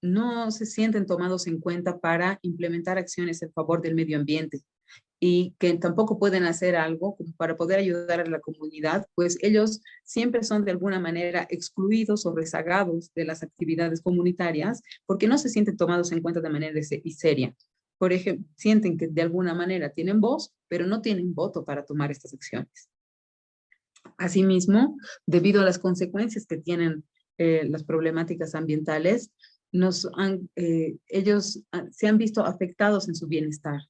no se sienten tomados en cuenta para implementar acciones en favor del medio ambiente y que tampoco pueden hacer algo para poder ayudar a la comunidad, pues ellos siempre son de alguna manera excluidos o rezagados de las actividades comunitarias porque no se sienten tomados en cuenta de manera seria. Por ejemplo, sienten que de alguna manera tienen voz, pero no tienen voto para tomar estas acciones. Asimismo, debido a las consecuencias que tienen las problemáticas ambientales, ellos se han visto afectados en su bienestar.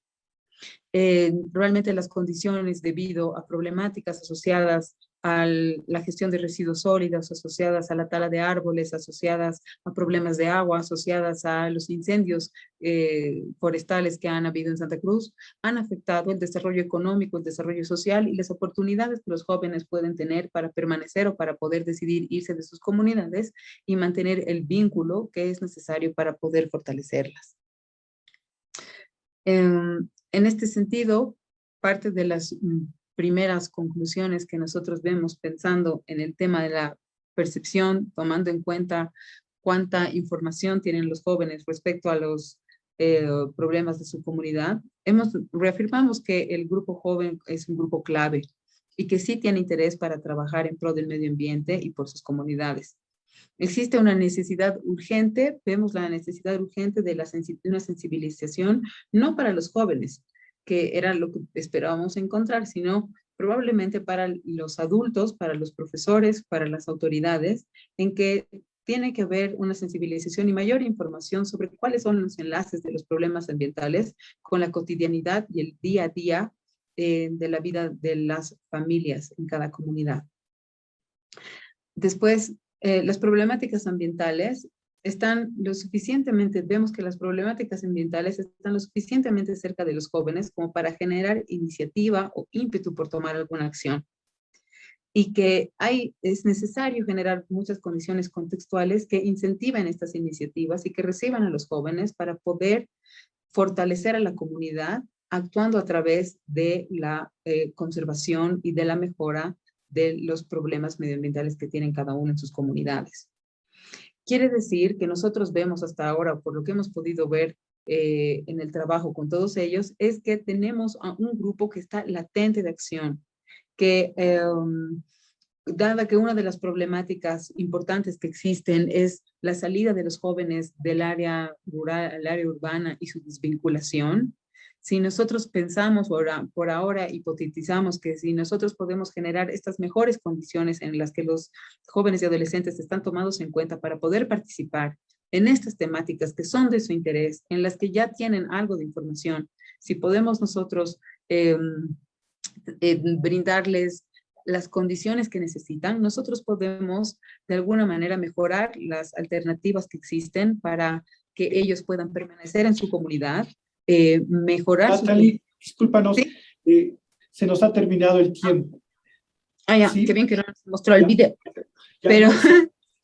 Realmente las condiciones debido a problemáticas asociadas a la gestión de residuos sólidos, asociadas a la tala de árboles, asociadas a problemas de agua, asociadas a los incendios forestales que han habido en Santa Cruz, han afectado el desarrollo económico, el desarrollo social y las oportunidades que los jóvenes pueden tener para permanecer o para poder decidir irse de sus comunidades y mantener el vínculo que es necesario para poder fortalecerlas. En este sentido, parte de las primeras conclusiones que nosotros vemos pensando en el tema de la percepción, tomando en cuenta cuánta información tienen los jóvenes respecto a los problemas de su comunidad, reafirmamos que el grupo joven es un grupo clave y que sí tiene interés para trabajar en pro del medio ambiente y por sus comunidades. Existe una necesidad urgente, vemos la necesidad urgente de una sensibilización, no para los jóvenes, que era lo que esperábamos encontrar, sino probablemente para los adultos, para los profesores, para las autoridades, en que tiene que haber una sensibilización y mayor información sobre cuáles son los enlaces de los problemas ambientales con la cotidianidad y el día a día de la vida de las familias en cada comunidad. Después, las problemáticas ambientales están lo suficientemente, vemos que las problemáticas ambientales están lo suficientemente cerca de los jóvenes como para generar iniciativa o ímpetu por tomar alguna acción. Y que es necesario generar muchas condiciones contextuales que incentiven estas iniciativas y que reciban a los jóvenes para poder fortalecer a la comunidad actuando a través de la conservación y de la mejora de los problemas medioambientales que tienen cada uno en sus comunidades. Quiere decir que nosotros vemos hasta ahora, por lo que hemos podido ver en el trabajo con todos ellos, es que tenemos a un grupo que está latente de acción, que dada que una de las problemáticas importantes que existen es la salida de los jóvenes del área rural al área urbana y su desvinculación, si nosotros pensamos por ahora hipotetizamos que si nosotros podemos generar estas mejores condiciones en las que los jóvenes y adolescentes están tomados en cuenta para poder participar en estas temáticas que son de su interés, en las que ya tienen algo de información, si podemos nosotros brindarles las condiciones que necesitan, nosotros podemos de alguna manera mejorar las alternativas que existen para que ellos puedan permanecer en su comunidad, mejorar Natalie, discúlpanos, ¿Sí? Se nos ha terminado el tiempo. Ah, ya, ¿Sí? qué bien que no nos mostró el Ya. video. Ya Pero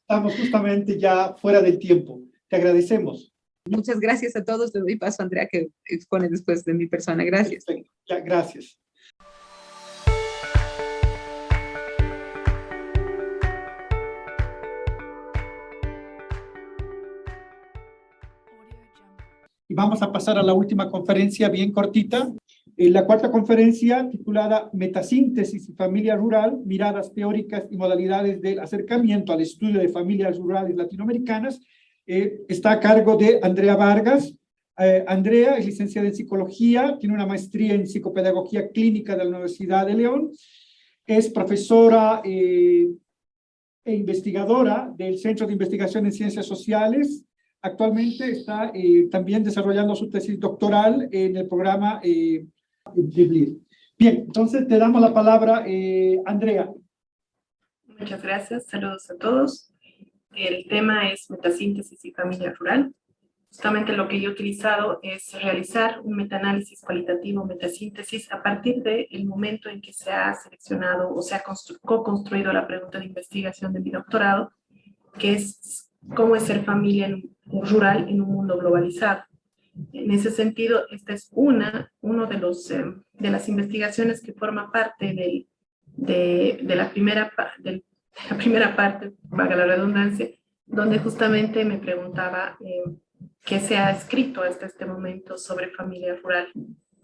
estamos justamente ya fuera del tiempo. Te agradecemos. muchas gracias a todos. Le doy paso a Andrea, que expone después de mi persona. Gracias. Perfecto. Ya, gracias. Y vamos a pasar a la última conferencia, bien cortita. La cuarta conferencia, titulada Metasíntesis y familia rural, miradas teóricas y modalidades del acercamiento al estudio de familias rurales latinoamericanas, está a cargo de Andrea Vargas. Andrea es licenciada en psicología, tiene una maestría en psicopedagogía clínica de la Universidad de León, es profesora e investigadora del Centro de Investigación en Ciencias Sociales. Actualmente está también desarrollando su tesis doctoral en el programa de BLIR. Bien, entonces te damos la palabra, Andrea. Muchas gracias, saludos a todos. El tema es metasíntesis y familia rural. Justamente lo que yo he utilizado es realizar un metaanálisis cualitativo, metasíntesis, a partir del momento en que se ha seleccionado o se ha co-construido la pregunta de investigación de mi doctorado, que es cómo es ser familia rural en un mundo globalizado. En ese sentido, esta es uno de las investigaciones que forma parte de la primera parte, valga la redundancia, donde justamente me preguntaba qué se ha escrito hasta este momento sobre familia rural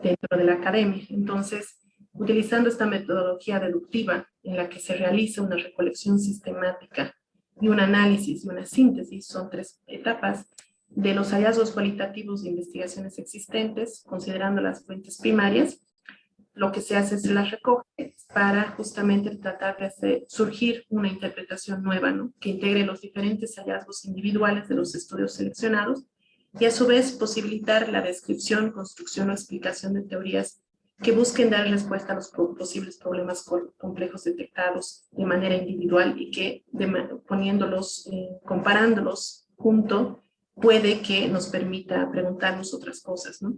dentro de la academia. Entonces, utilizando esta metodología deductiva en la que se realiza una recolección sistemática y un análisis y una síntesis, son 3 etapas, de los hallazgos cualitativos de investigaciones existentes, considerando las fuentes primarias, lo que se hace es las recoge para justamente tratar de hacer surgir una interpretación nueva, ¿no? Que integre los diferentes hallazgos individuales de los estudios seleccionados y a su vez posibilitar la descripción, construcción o explicación de teorías que busquen dar respuesta a los posibles problemas complejos detectados de manera individual y que comparándolos junto, puede que nos permita preguntarnos otras cosas, ¿no?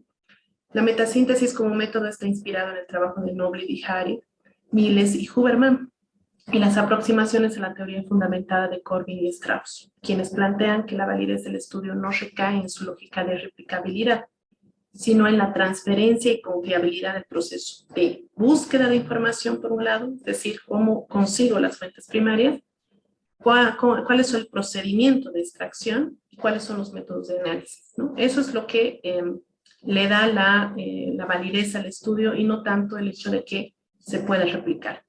La metasíntesis como método está inspirado en el trabajo de Noble, Harry, Miles y Huberman, y las aproximaciones a la teoría fundamentada de Corbin y Strauss, quienes plantean que la validez del estudio no recae en su lógica de replicabilidad, sino en la transferencia y confiabilidad del proceso de búsqueda de información por un lado, es decir, cómo consigo las fuentes primarias, cuál es el procedimiento de extracción y cuáles son los métodos de análisis, ¿no? Eso es lo que le da la validez al estudio y no tanto el hecho de que se pueda replicar.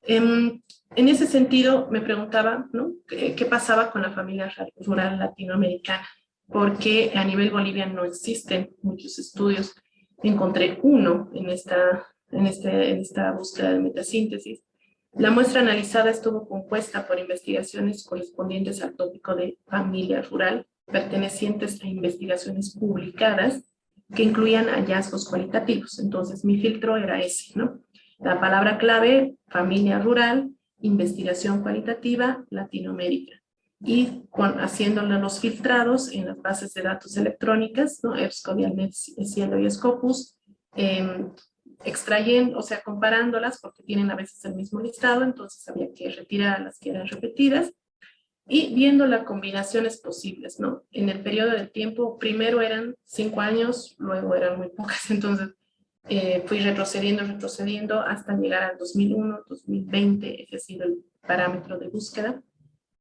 En ese sentido, me preguntaba, ¿no? ¿Qué pasaba con la familia rural latinoamericana? Porque a nivel Bolivia no existen muchos estudios. Encontré uno en esta búsqueda de metasíntesis. La muestra analizada estuvo compuesta por investigaciones correspondientes al tópico de familia rural, pertenecientes a investigaciones publicadas que incluían hallazgos cualitativos. Entonces, mi filtro era ese, ¿no? La palabra clave, familia rural, investigación cualitativa, Latinoamérica. Y haciéndole los filtrados en las bases de datos electrónicas, ¿no? EBSCO, Cielo y Scopus, extrayendo, o sea, comparándolas, porque tienen a veces el mismo listado, entonces había que retirar las que eran repetidas, y viendo las combinaciones posibles, ¿no? En el periodo de tiempo, primero eran 5 años, luego eran muy pocas, entonces fui retrocediendo hasta llegar al 2001, 2020, ese ha sido el parámetro de búsqueda,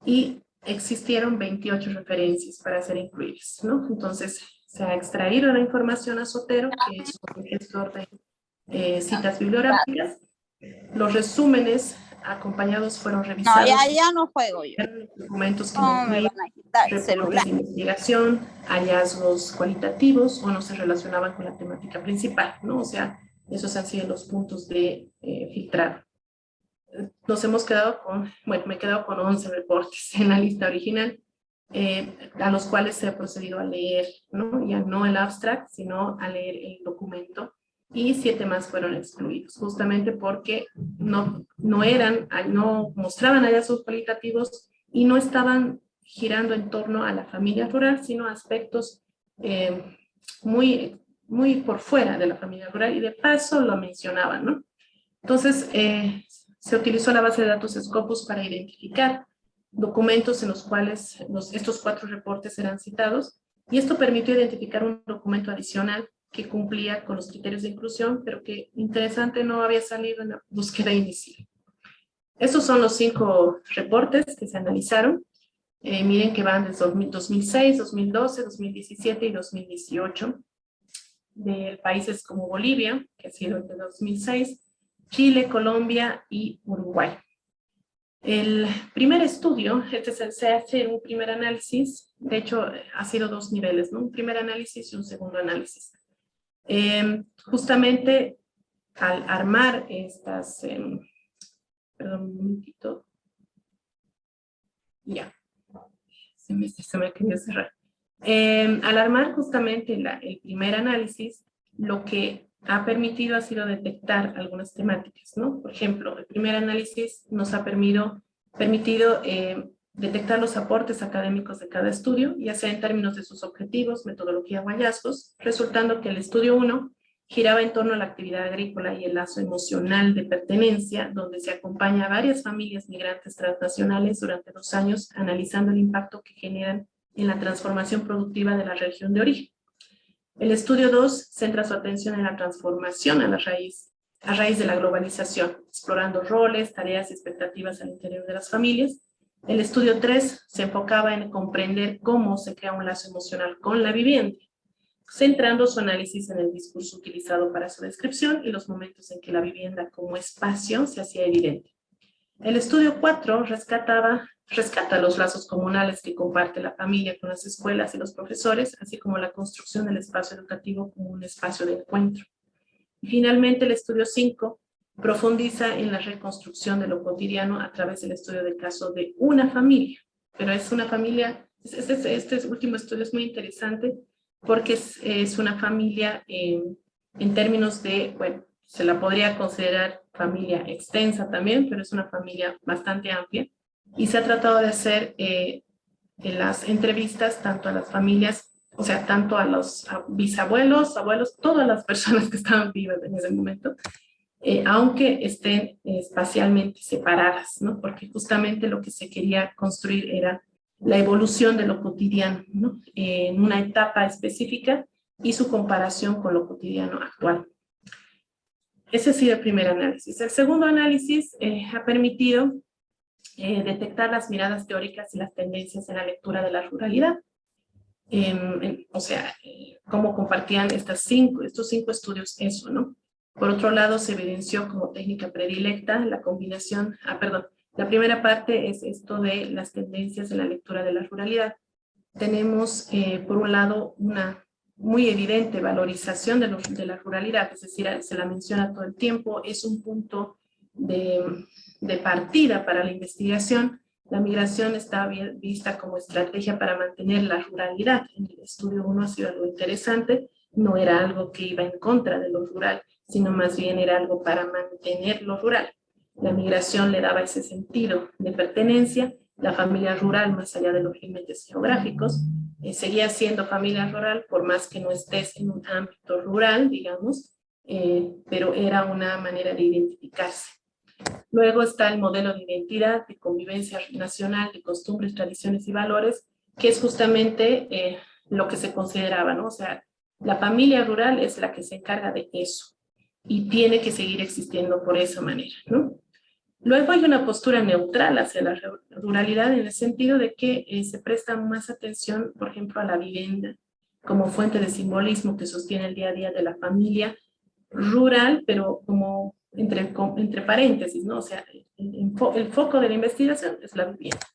y existieron 28 referencias para ser incluidas, ¿no? Entonces, se ha extraído la información a Zotero, que es un gestor de citas bibliográficas. Los resúmenes acompañados fueron revisados. No, ya no juego yo. Documentos que No me van a quitar el celular. de investigación, hallazgos cualitativos o no se relacionaban con la temática principal, ¿no? O sea, esos han sido los puntos de filtrado. Nos hemos quedado me he quedado con 11 reportes en la lista original, a los cuales se ha procedido a leer, ¿no? Ya no el abstract, sino a leer el documento y 7 más fueron excluidos, justamente porque no mostraban hallazgos cualitativos y no estaban girando en torno a la familia rural, sino a aspectos muy por fuera de la familia rural, y de paso lo mencionaban, ¿no? Entonces, se utilizó la base de datos Scopus para identificar documentos en los cuales estos 4 reportes eran citados, y esto permitió identificar un documento adicional que cumplía con los criterios de inclusión, pero que, interesante, no había salido en la búsqueda inicial. Estos son los 5 reportes que se analizaron. Miren que van desde 2006, 2012, 2017 y 2018. De países como Bolivia, que ha sido desde 2006, Chile, Colombia y Uruguay. El primer estudio, se hace un primer análisis, de hecho ha sido 2 niveles, ¿no? Un primer análisis y un segundo análisis. Justamente al armar estas, perdón un momentito, ya, se me quería cerrar. Al armar justamente el primer análisis, lo que ha permitido ha sido detectar algunas temáticas, ¿no? Por ejemplo, el primer análisis nos ha permitido detectar los aportes académicos de cada estudio, ya sea en términos de sus objetivos, metodología o hallazgos, resultando que el estudio 1 giraba en torno a la actividad agrícola y el lazo emocional de pertenencia, donde se acompaña a varias familias migrantes transnacionales durante 2 años, analizando el impacto que generan en la transformación productiva de la región de origen. El estudio 2 centra su atención en la transformación a raíz de la globalización, explorando roles, tareas y expectativas al interior de las familias. El estudio 3 se enfocaba en comprender cómo se crea un lazo emocional con la vivienda, centrando su análisis en el discurso utilizado para su descripción y los momentos en que la vivienda como espacio se hacía evidente. El estudio 4 rescata los lazos comunales que comparte la familia con las escuelas y los profesores, así como la construcción del espacio educativo como un espacio de encuentro. Y finalmente el estudio 5 profundiza en la reconstrucción de lo cotidiano a través del estudio del caso de una familia, pero es una familia, este último estudio es muy interesante porque es una familia en términos de, bueno, se la podría considerar familia extensa también, pero es una familia bastante amplia, y se ha tratado de hacer en las entrevistas tanto a las familias, o sea, tanto a los bisabuelos, abuelos, todas las personas que estaban vivas en ese momento, aunque estén espacialmente separadas, ¿no? Porque justamente lo que se quería construir era la evolución de lo cotidiano, ¿no? En una etapa específica y su comparación con lo cotidiano actual. Ese ha sido el primer análisis. El segundo análisis ha permitido detectar las miradas teóricas y las tendencias en la lectura de la ruralidad. O sea, cómo compartían estos 5 estudios eso, ¿no? Por otro lado, se evidenció como técnica predilecta la combinación, la primera parte es esto de las tendencias en la lectura de la ruralidad. Tenemos, por un lado, una muy evidente valorización de la ruralidad, es decir, se la menciona todo el tiempo, es un punto de partida para la investigación. La migración está vista como estrategia para mantener la ruralidad. En el estudio 1 ha sido algo interesante, no era algo que iba en contra de lo rural, sino más bien era algo para mantener lo rural. La migración le daba ese sentido de pertenencia. La familia rural, más allá de los límites geográficos, seguía siendo familia rural, por más que no estés en un ámbito rural, digamos, pero era una manera de identificarse. Luego está el modelo de identidad, de convivencia nacional, de costumbres, tradiciones y valores, que es justamente lo que se consideraba, ¿no? O sea, la familia rural es la que se encarga de eso y tiene que seguir existiendo por esa manera, ¿no? Luego hay una postura neutral hacia la ruralidad en el sentido de que se presta más atención, por ejemplo, a la vivienda como fuente de simbolismo que sostiene el día a día de la familia rural, pero como entre paréntesis, ¿no? O sea, el foco de la investigación es la vivienda.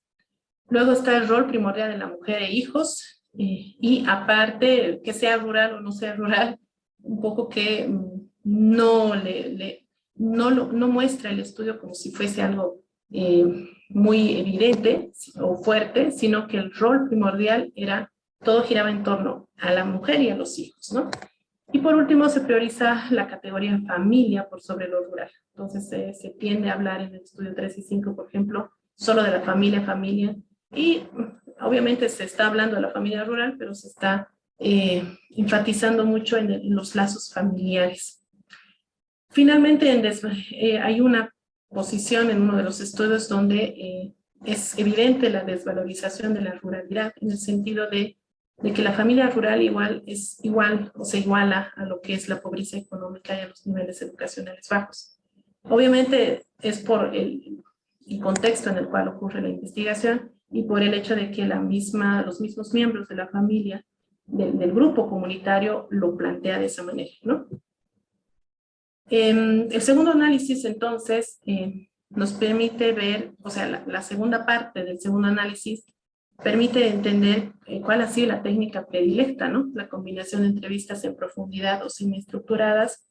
Luego está el rol primordial de la mujer e hijos, y aparte, que sea rural o no sea rural, un poco que no muestra el estudio como si fuese algo muy evidente o fuerte, sino que el rol primordial era, todo giraba en torno a la mujer y a los hijos, ¿no? Y por último, se prioriza la categoría familia por sobre lo rural. Entonces, se tiende a hablar en el estudio 3 y 5, por ejemplo, solo de la familia, y obviamente se está hablando de la familia rural, pero se está enfatizando mucho en los lazos familiares. Finalmente, hay una posición en uno de los estudios donde es evidente la desvalorización de la ruralidad, en el sentido de que la familia rural es igual o se iguala a lo que es la pobreza económica y a los niveles educacionales bajos. Obviamente es por el contexto en el cual ocurre la investigación y por el hecho de que los mismos miembros de la familia, del grupo comunitario, lo plantea de esa manera, ¿no? El segundo análisis, entonces, nos permite ver, o sea, la segunda parte del segundo análisis permite entender cuál ha sido la técnica predilecta, ¿no? La combinación de entrevistas en profundidad o semiestructuradas,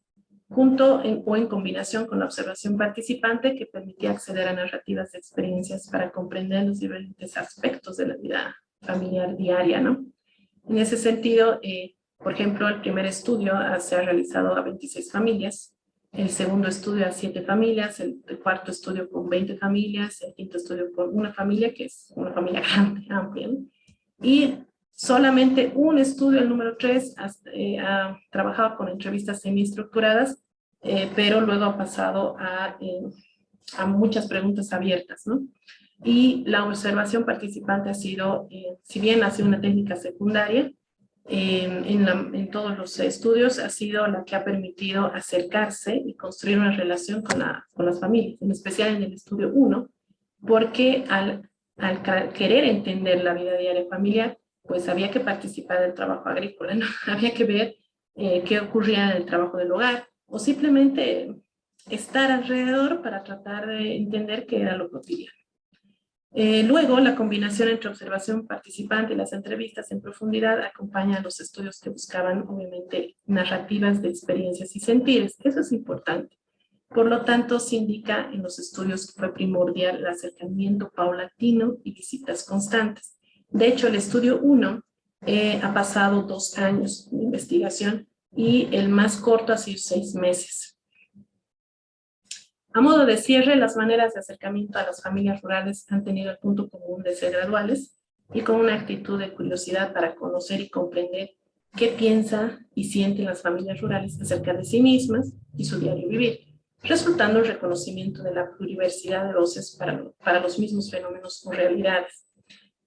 o en combinación con la observación participante, que permitía acceder a narrativas de experiencias para comprender los diferentes aspectos de la vida familiar diaria, ¿no? En ese sentido, por ejemplo, el primer estudio se ha realizado a 26 familias, el segundo estudio a 7 familias, el cuarto estudio con 20 familias, el quinto estudio con una familia, que es una familia grande, amplia, ¿no? Y solamente un estudio, el número 3, ha trabajado con entrevistas semiestructuradas, pero luego ha pasado a muchas preguntas abiertas, ¿no? Y la observación participante ha sido, si bien ha sido una técnica secundaria, en todos los estudios ha sido la que ha permitido acercarse y construir una relación con las familias, en especial en el estudio 1, porque al querer entender la vida diaria familiar, pues había que participar del trabajo agrícola, ¿no? Había que ver qué ocurría en el trabajo del hogar, o simplemente estar alrededor para tratar de entender qué era lo cotidiano. Luego, la combinación entre observación participante y las entrevistas en profundidad acompaña a los estudios que buscaban, obviamente, narrativas de experiencias y sentires. Eso es importante. Por lo tanto, se indica en los estudios que fue primordial el acercamiento paulatino y visitas constantes. De hecho, el estudio 1 ha pasado 2 años de investigación y el más corto ha sido 6 meses. A modo de cierre, las maneras de acercamiento a las familias rurales han tenido el punto común de ser graduales y con una actitud de curiosidad para conocer y comprender qué piensan y sienten las familias rurales acerca de sí mismas y su diario vivir, resultando un reconocimiento de la pluriversidad de voces para los mismos fenómenos o realidades.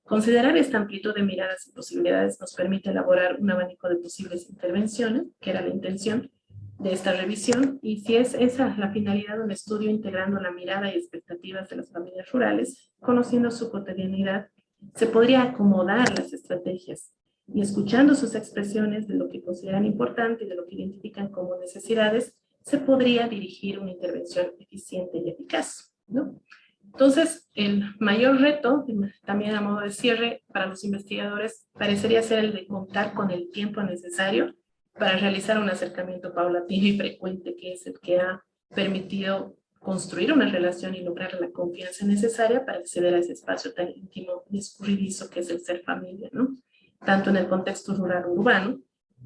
Considerar esta amplitud de miradas y posibilidades nos permite elaborar un abanico de posibles intervenciones, que era la intención de esta revisión, y si es esa la finalidad de un estudio integrando la mirada y expectativas de las familias rurales, conociendo su cotidianidad, se podría acomodar las estrategias y escuchando sus expresiones de lo que consideran importante y de lo que identifican como necesidades, se podría dirigir una intervención eficiente y eficaz, ¿no? Entonces, el mayor reto, también a modo de cierre para los investigadores, parecería ser el de contar con el tiempo necesario para realizar un acercamiento paulatino y frecuente, que es el que ha permitido construir una relación y lograr la confianza necesaria para acceder a ese espacio tan íntimo y escurridizo que es el ser familia, ¿no? Tanto en el contexto rural o urbano,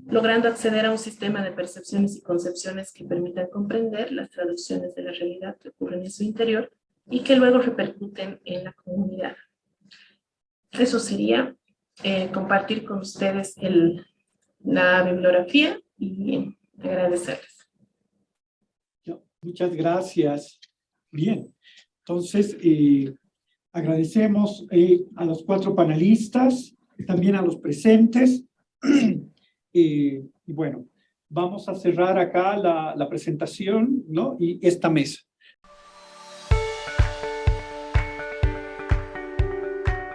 logrando acceder a un sistema de percepciones y concepciones que permitan comprender las traducciones de la realidad que ocurren en su interior y que luego repercuten en la comunidad. Eso sería compartir con ustedes la bibliografía y agradecerles. Muchas gracias. Bien, entonces agradecemos a los 4 panelistas, también a los presentes. Y bueno, vamos a cerrar acá la presentación, ¿no? Y esta mesa.